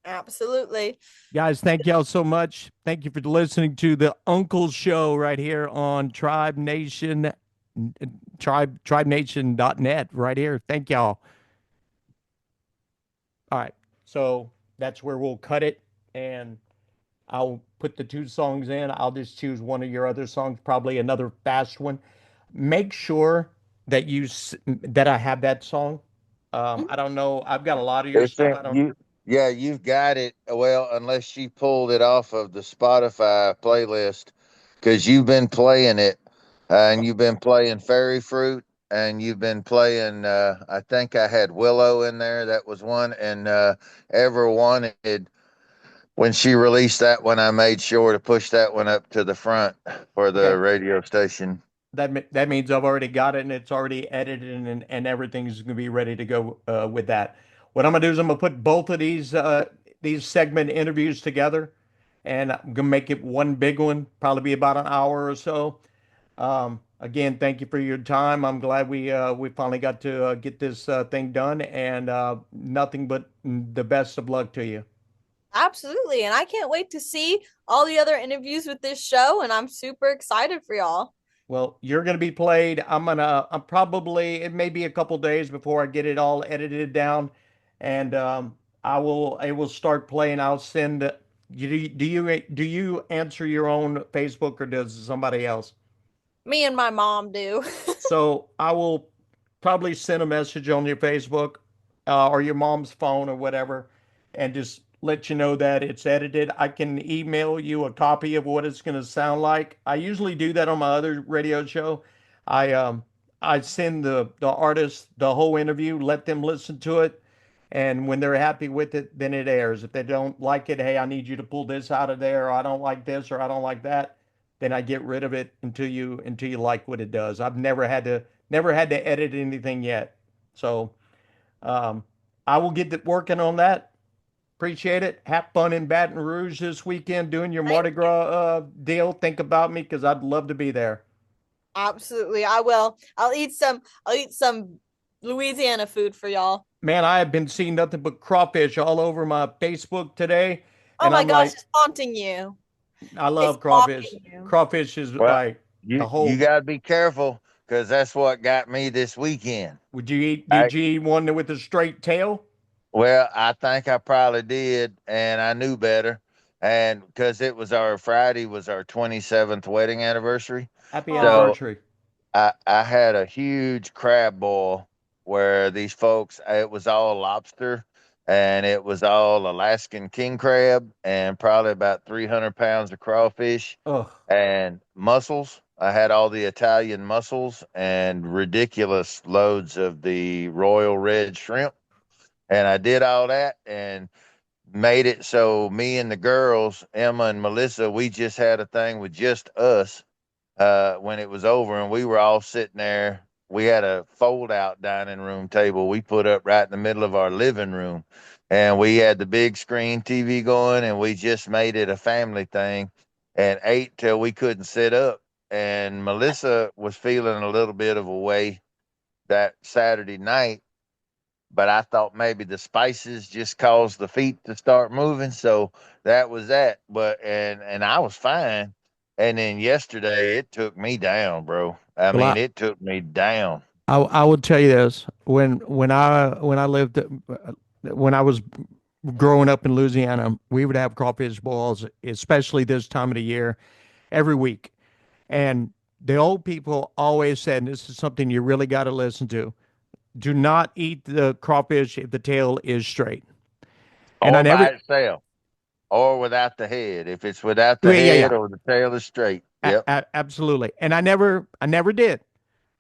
Absolutely. Guys, thank y'all so much. Thank you for listening to the Uncle Show right here on Tribe Nation, tribenation.net right here. Thank y'all. All right. So that's where we'll cut it. And I'll put the two songs in. I'll just choose one of your other songs, probably another fast one. Make sure that that I have that song. I don't know. I've got a lot of your It's stuff. in, I don't. you, yeah, you've got it. Well, unless she pulled it off of the Spotify playlist, because you've been playing it, and you've been playing Fairy Fruit, and you've been playing. I think I had Willow in there. That was one, and Ever Wanted. When she released that one, I made sure to push that one up to the front for the Okay. radio station. That means I've already got it and it's already edited and everything's going to be ready to go with that. What I'm going to do is I'm going to put both of these segment interviews together, and I'm going to make it one big one, probably be about an hour or so. Again, thank you for your time. I'm glad we finally got to get this thing done, and nothing but the best of luck to you. Absolutely. And I can't wait to see all the other interviews with this show. And I'm super excited for y'all. Well, you're going to be played. I'm probably, it may be a couple days before I get it all edited down, and I will start playing. I'll send, do you answer your own Facebook or does somebody else? Me and my mom do. So I will probably send a message on your Facebook or your mom's phone or whatever, and just let you know that it's edited. I can email you a copy of what it's going to sound like. I usually do that on my other radio show. I um I send the artist the whole interview, let them listen to it, and when they're happy with it, then it airs. If they don't like it, hey, I need you to pull this out of there, or I don't like this, or I don't like that, then I get rid of it until you like what it does. I've never had to edit anything yet. So um, I will get to working on that. Appreciate it. Have fun in Baton Rouge this weekend doing your Thank Mardi you. Gras deal. Think about me because I'd love to be there. Absolutely. I will. I'll eat some Louisiana food for y'all. Man, I have been seeing nothing but crawfish all over my Facebook today, Oh and my I'm gosh, like, it's haunting you. I It's love crawfish. stalking you. Crawfish is Well, like the you whole. got to be careful because that's what got me this weekend. Would you eat? I Did you eat one with a straight tail? Well, I think I probably did, and I knew better. And because it was our Friday was our 27th wedding anniversary, Happy Oh, so anniversary. I had a huge crab boil where these folks it was all lobster and it was all Alaskan king crab and probably about 300 pounds of crawfish Ugh. and mussels. I had all the Italian mussels and ridiculous loads of the royal red shrimp. And I did all that and made it so me and the girls, Emma and Melissa, we just had a thing with just us when it was over, and we were all sitting there. We had a fold out dining room table we put up right in the middle of our living room, and we had the big screen TV going, and we just made it a family thing and ate till we couldn't sit up. And Melissa was feeling a little bit of a way that Saturday night, but I thought maybe the spices just caused the feet to start moving. So that was that. But and I was fine. And then yesterday it took me down, bro. I Well, mean, it took me down. I will tell you this: when I lived when I was growing up in Louisiana, we would have crawfish boils, especially this time of the year, every week. And the old people always said, and this is something you really got to listen to: do not eat the crawfish if the tail is straight. And I Or never, by itself, or without the head. If it's without the yeah, yeah, head yeah, or the tail is straight. Yep. absolutely. And I never did.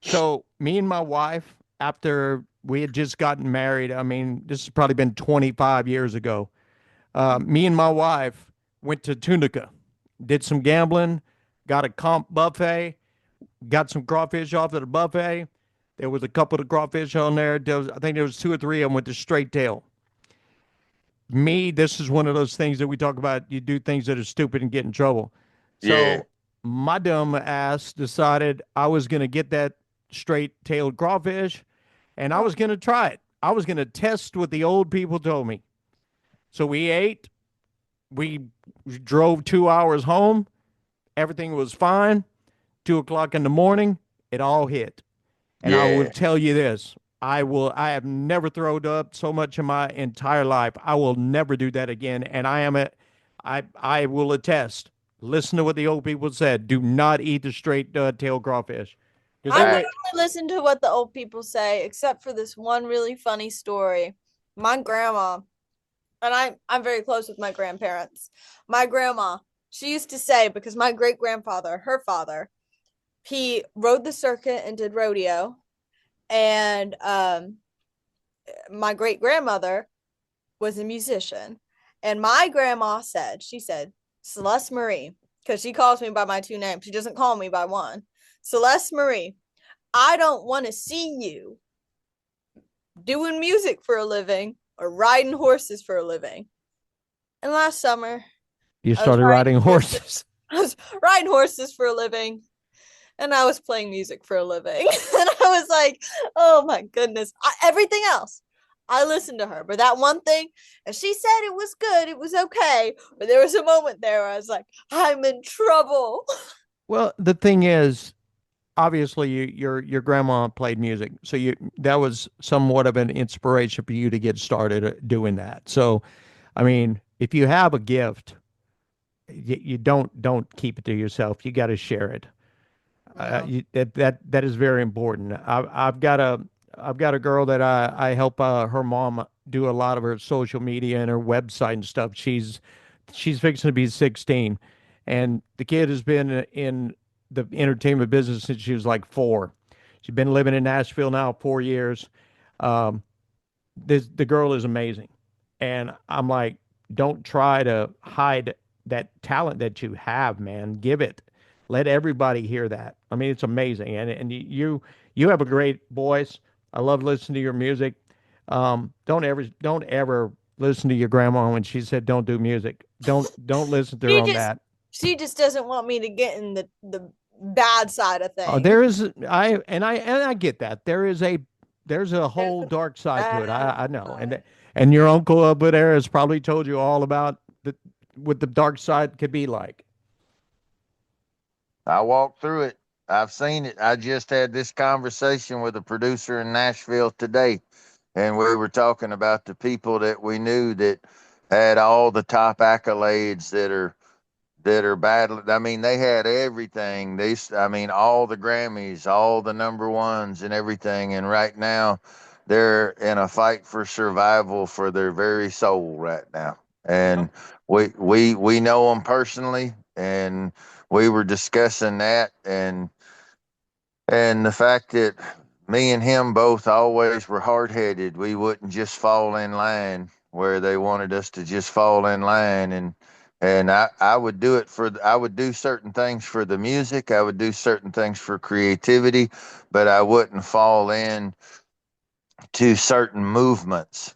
So me and my wife, after we had just gotten married, I mean, this has probably been 25 years ago. Me and my wife went to Tunica, did some gambling, got a comp buffet, got some crawfish off at the buffet. There was a couple of crawfish on there. I think there was two or three of them with the straight tail. Me, this is one of those things that we talk about. You do things that are stupid and get in trouble. Yeah. So my dumb ass decided I was going to get that straight tailed crawfish and I was going to try it. I was going to test what the old people told me. So we ate. We drove 2 hours home. Everything was fine. 2 o'clock in the morning, it all hit. And I will Yeah. tell you this: I have never thrown up so much in my entire life. I will never do that again. And I will attest. Listen to what the old people said. Do not eat the straight tail crawfish. Because I they never were, Facts. listen to what the old people say, except for this one really funny story. My grandma, and I'm very close with my grandparents. My grandma, she used to say, because my great grandfather, her father, he rode the circuit and did rodeo, and my great grandmother was a musician, and my grandma said, she said, Celeste Marie, because she calls me by my two names. She doesn't call me by one. Celeste Marie, I don't want to see you doing music for a living or riding horses for a living. And last summer, you I was started riding riding horses. horses. I was riding horses for a living, and I was playing music for a living. And I was like, oh my goodness. Everything else, I listened to her, but that one thing, and she said it was good, it was okay. But there was a moment there where I was like, I'm in trouble. Well, the thing is, obviously, your grandma played music, so that was somewhat of an inspiration for you to get started doing that. So, I mean, if you have a gift, you don't keep it to yourself. You got to share it. Yeah. That is very important. I've got a girl that I help her mom do a lot of her social media and her website and stuff. She's fixing to be 16, and the kid has been in the entertainment business since she was like 4. She's been living in Nashville now 4 years. Um, the girl is amazing, and I'm like, don't try to hide that talent that you have, man. Give it. Let everybody hear that. I mean, it's amazing, and you have a great voice. I love listening to your music. Don't ever listen to your grandma when she said don't do music. Don't listen to her She on just that. she just doesn't want me to get in the bad side of Oh, things. there is I get that. There's a There's whole the dark side to it. bad I know. side. And your uncle over there has probably told you all about what the dark side could be like. I walked through it. I've seen it. I just had this conversation with a producer in Nashville today, and we were talking about the people that we knew that had all the top accolades that are battling. I mean, they had everything. I mean, all the Grammys, all the number ones, and everything. And right now, they're in a fight for survival for their very soul right now. Yeah. And we know them personally, and we were discussing that, and the fact that me and him both always were hard headed. We wouldn't just fall in line where they wanted us to just fall in line. And I would do it I would do certain things for the music. I would do certain things for creativity, but I wouldn't fall in to certain movements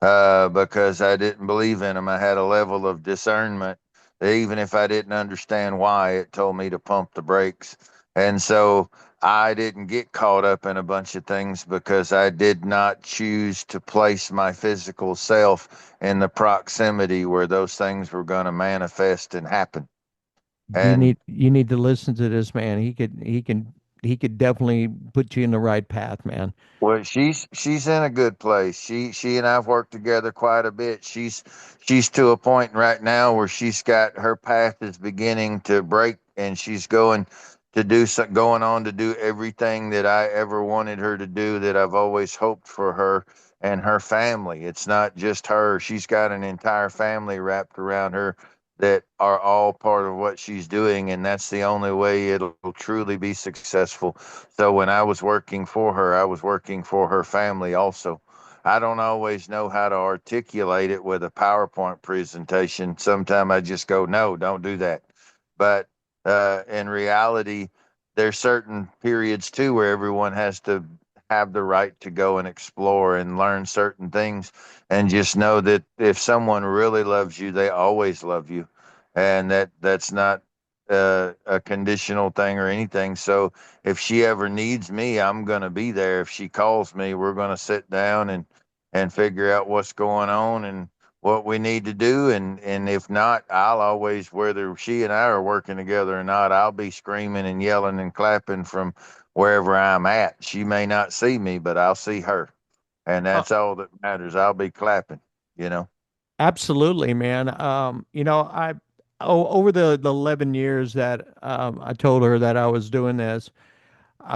because I didn't believe in them. I had a level of discernment that even if I didn't understand why, it told me to pump the brakes. And so I didn't get caught up in a bunch of things because I did not choose to place my physical self in the proximity where those things were going to manifest and happen. And you need to listen to this man. He could definitely put you in the right path, man. well, she's in a good place. She and I've worked together quite a bit. She's to a point right now where she's got her path is beginning to break, and she's going on to do everything that I ever wanted her to do, that I've always hoped for her and her family. It's not just her. She's got an entire family wrapped around her that are all part of what she's doing, and that's the only way it'll truly be successful. So when I was working for her, I was working for her family also. I don't always know how to articulate it with a PowerPoint presentation. Sometimes I just go, no, don't do that. But in reality, there's certain periods too where everyone has to have the right to go and explore and learn certain things, and just know that if someone really loves you, they always love you, and that's not a conditional thing or anything. So if she ever needs me, I'm going to be there. If she calls me, we're going to sit down and figure out what's going on and what we need to do. And if not, I'll always, whether she and I are working together or not, I'll be screaming and yelling and clapping from wherever I'm at. She may not see me, but I'll see her. And Uh, that's all that matters. I'll be clapping, you know. Absolutely, man. Over the 11 years that I told her that I was doing this,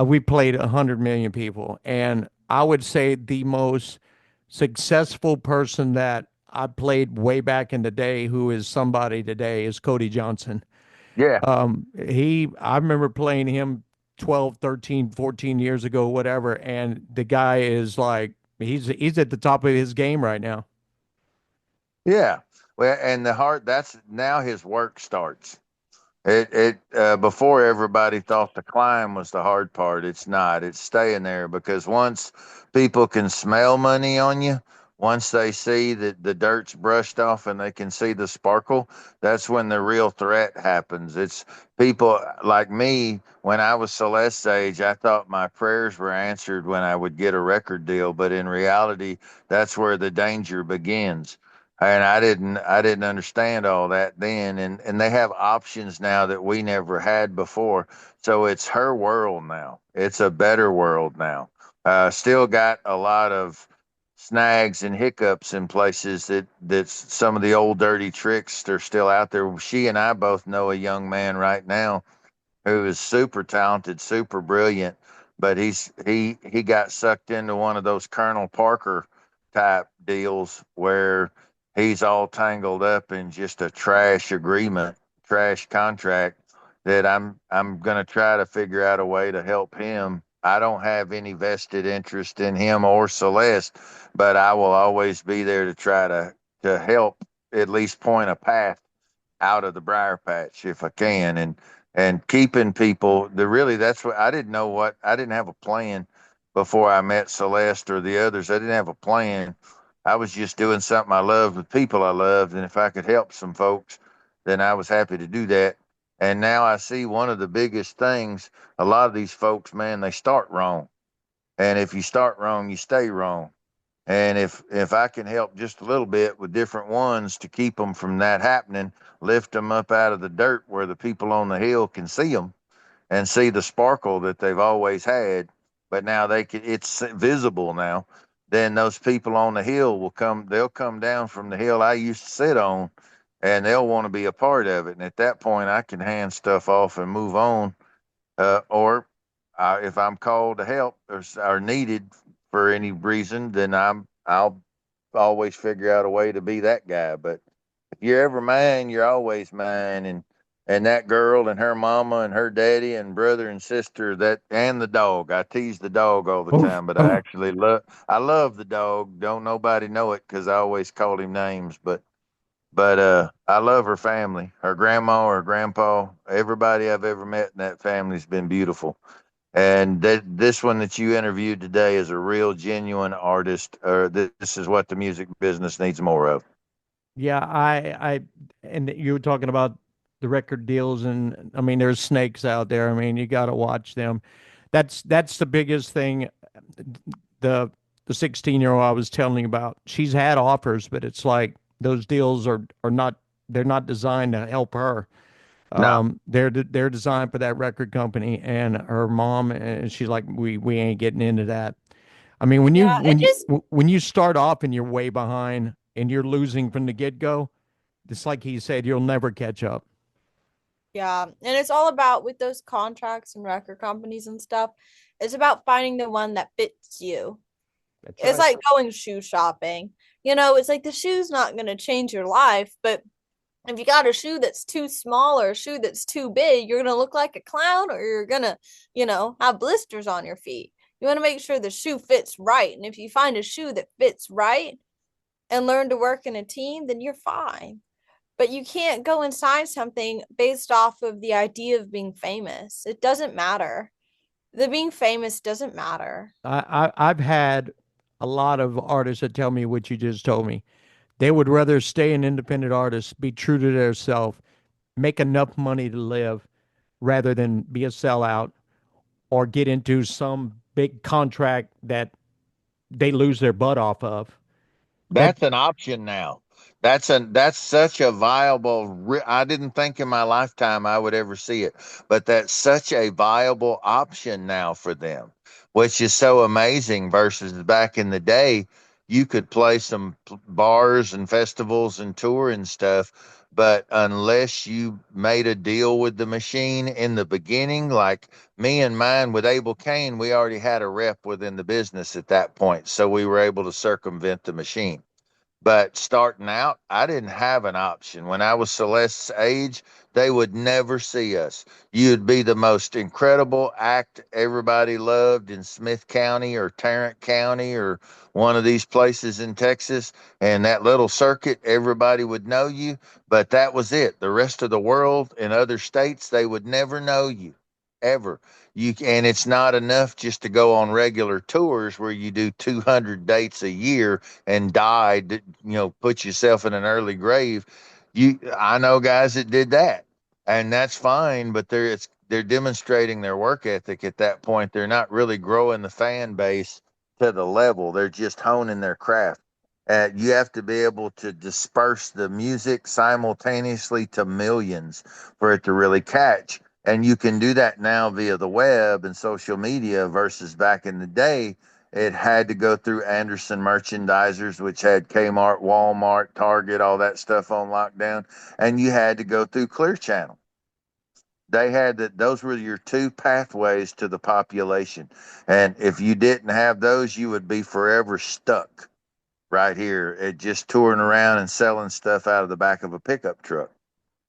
we played 100 million people, and I would say the most successful person that I played way back in the day, who is somebody today, is Cody Johnson. Yeah. I remember playing him 12, 13, 14 years ago, whatever, and the guy is like, he's at the top of his game right now. Yeah. Well, and that's now his work starts. Before, everybody thought the climb was the hard part. It's not. It's staying there, because once people can smell money on you, once they see that the dirt's brushed off and they can see the sparkle, that's when the real threat happens. It's people like me. When I was Celeste's age, I thought my prayers were answered when I would get a record deal, but in reality, that's where the danger begins. And I didn't understand all that then, and they have options now that we never had before. So it's her world now. It's a better world now. Still got a lot of snags and hiccups in places that some of the old dirty tricks are still out there. She and I both know a young man right now who is super talented, super brilliant, but he got sucked into one of those Colonel Parker type deals where he's all tangled up in just a trash agreement, trash contract, that I'm going to try to figure out a way to help him. I don't have any vested interest in him or Celeste, but I will always be there to try to help, at least point a path out of the briar patch if I can, and keeping people. The really That's what I didn't know. What I didn't have a plan before I met Celeste or the others. I didn't have a plan. I was just doing something I loved with people I loved, and if I could help some folks, then I was happy to do that. And now I see one of the biggest things. A lot of these folks, man, they start wrong, and if you start wrong, you stay wrong. And if I can help just a little bit with different ones to keep them from that happening, lift them up out of the dirt where the people on the hill can see them and see the sparkle that they've always had, but now it's visible now. Then those people on the hill they'll come down from the hill I used to sit on, and they'll want to be a part of it. And at that point, I can hand stuff off and move on. Or if I'm called to help or needed for any reason, then I'll always figure out a way to be that guy. But if you're ever mine, you're always mine. And that girl and her mama and her daddy and brother and sister, that and the dog. I tease the dog all the Oof. time, but I love the dog. Don't nobody know it because I always called him names. But I love her family, her grandma, her grandpa, everybody I've ever met in that family's been beautiful. And this one that you interviewed today is a real genuine artist. Or this is what the music business needs more of. Yeah, and you were talking about the record deals, and I mean, there's snakes out there. I mean, you got to watch them. That's the biggest thing. The the 16-year-old I was telling you about, she's had offers, but it's like those deals are not they're not designed to help her. No, They're designed for that record company, and her mom, and she's like, we ain't getting into that. I mean, when you Yeah, it when you just when you start off and you're way behind and you're losing from the get go, it's like he said, you'll never catch up. yeah, and it's all about with those contracts and record companies and stuff. It's about finding the one that fits you. That's It's right. like going shoe shopping. It's like the shoe's not going to change your life, but if you got a shoe that's too small or a shoe that's too big, you're going to look like a clown or you're going to, have blisters on your feet. You want to make sure the shoe fits right. And if you find a shoe that fits right and learn to work in a team, then you're fine. But you can't go and sign something based off of the idea of being famous. It doesn't matter. The being famous doesn't matter. I've had a lot of artists that tell me what you just told me. They would rather stay an independent artist, be true to their self, make enough money to live, rather than be a sellout or get into some big contract that they lose their butt off of. That that's an option now. That's such a viable. I didn't think in my lifetime I would ever see it, but that's such a viable option now for them, which is so amazing. Versus back in the day, you could play some bars and festivals and tour and stuff, but unless you made a deal with the machine in the beginning, like me and mine with Abel Kane, we already had a rep within the business at that point, so we were able to circumvent the machine. But starting out, I didn't have an option. When I was Celeste's age, they would never see us. You'd be the most incredible act everybody loved in Smith County or Tarrant County or one of these places in Texas. And that little circuit, everybody would know you. But that was it. The rest of the world in other states, they would never know you ever. And it's not enough just to go on regular tours where you do 200 dates a year and died, put yourself in an early grave. I know guys that did that, and that's fine, but they're demonstrating their work ethic at that point. They're not really growing the fan base to the level. They're just honing their craft. You have to be able to disperse the music simultaneously to millions for it to really catch. And you can do that now via the web and social media versus back in the day it had to go through Anderson merchandisers, which had Kmart, Walmart, Target, all that stuff on lockdown, and you had to go through Clear Channel. They had that; those were your two pathways to the population. And if you didn't have those, you would be forever stuck right here at just touring around and selling stuff out of the back of a pickup truck.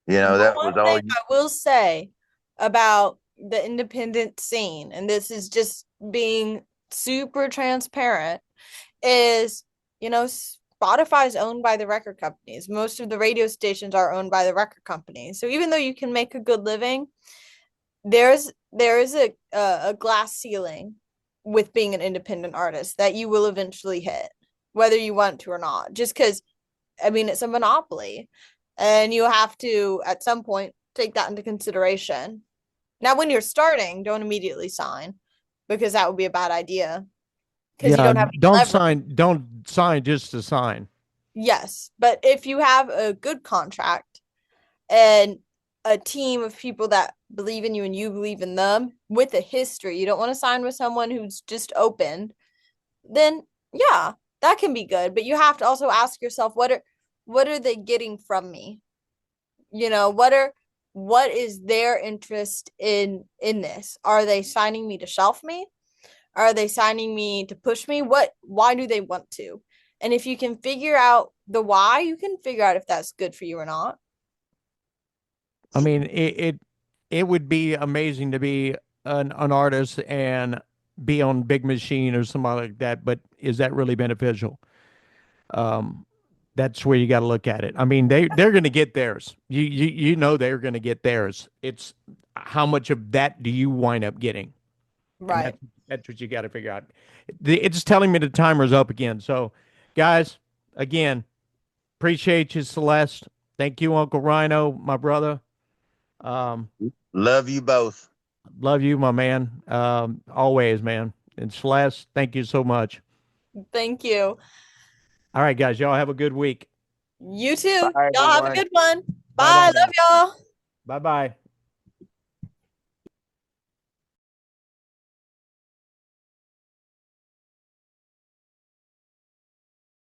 But That one was all thing you. I will say about the independent scene, and this is just being super transparent, is Spotify is owned by the record companies. Most of the radio stations are owned by the record companies. So even though you can make a good living, there is a glass ceiling with being an independent artist that you will eventually hit, whether you want to or not. Just because, I mean, it's a monopoly, and you have to at some point take that into consideration. Now, when you're starting, don't immediately sign because that would be a bad idea because you Yeah, don't have any leverage. don't sign just to sign. Yes, but if you have a good contract and a team of people that believe in you and you believe in them with a history, you don't want to sign with someone who's just open, then yeah, that can be good. But you have to also ask yourself, what are they getting from me? What is their interest in this? Are they signing me to shelf me? Are they signing me to push me? Why do they want to? And if you can figure out the why, you can figure out if that's good for you or not. I mean, it would be amazing to be an artist and be on Big Machine or something like that, but is that really beneficial? Um, that's where you got to look at it. I mean, they're going to get theirs. You know they're going to get theirs. It's how much of that do you wind up getting, and Right. that's what you got to figure out. It's telling me the timer's up again. So, guys, again, appreciate you, Celeste. Thank you, Uncle Rhino, my brother. Um, Love you both. love you, my man. Always, man. And Celeste, thank you so much. Thank you. All right, guys, y'all have a good week. You too. Bye, Y'all have a everyone. good one. Bye bye Bye. now. Love y'all. Bye bye.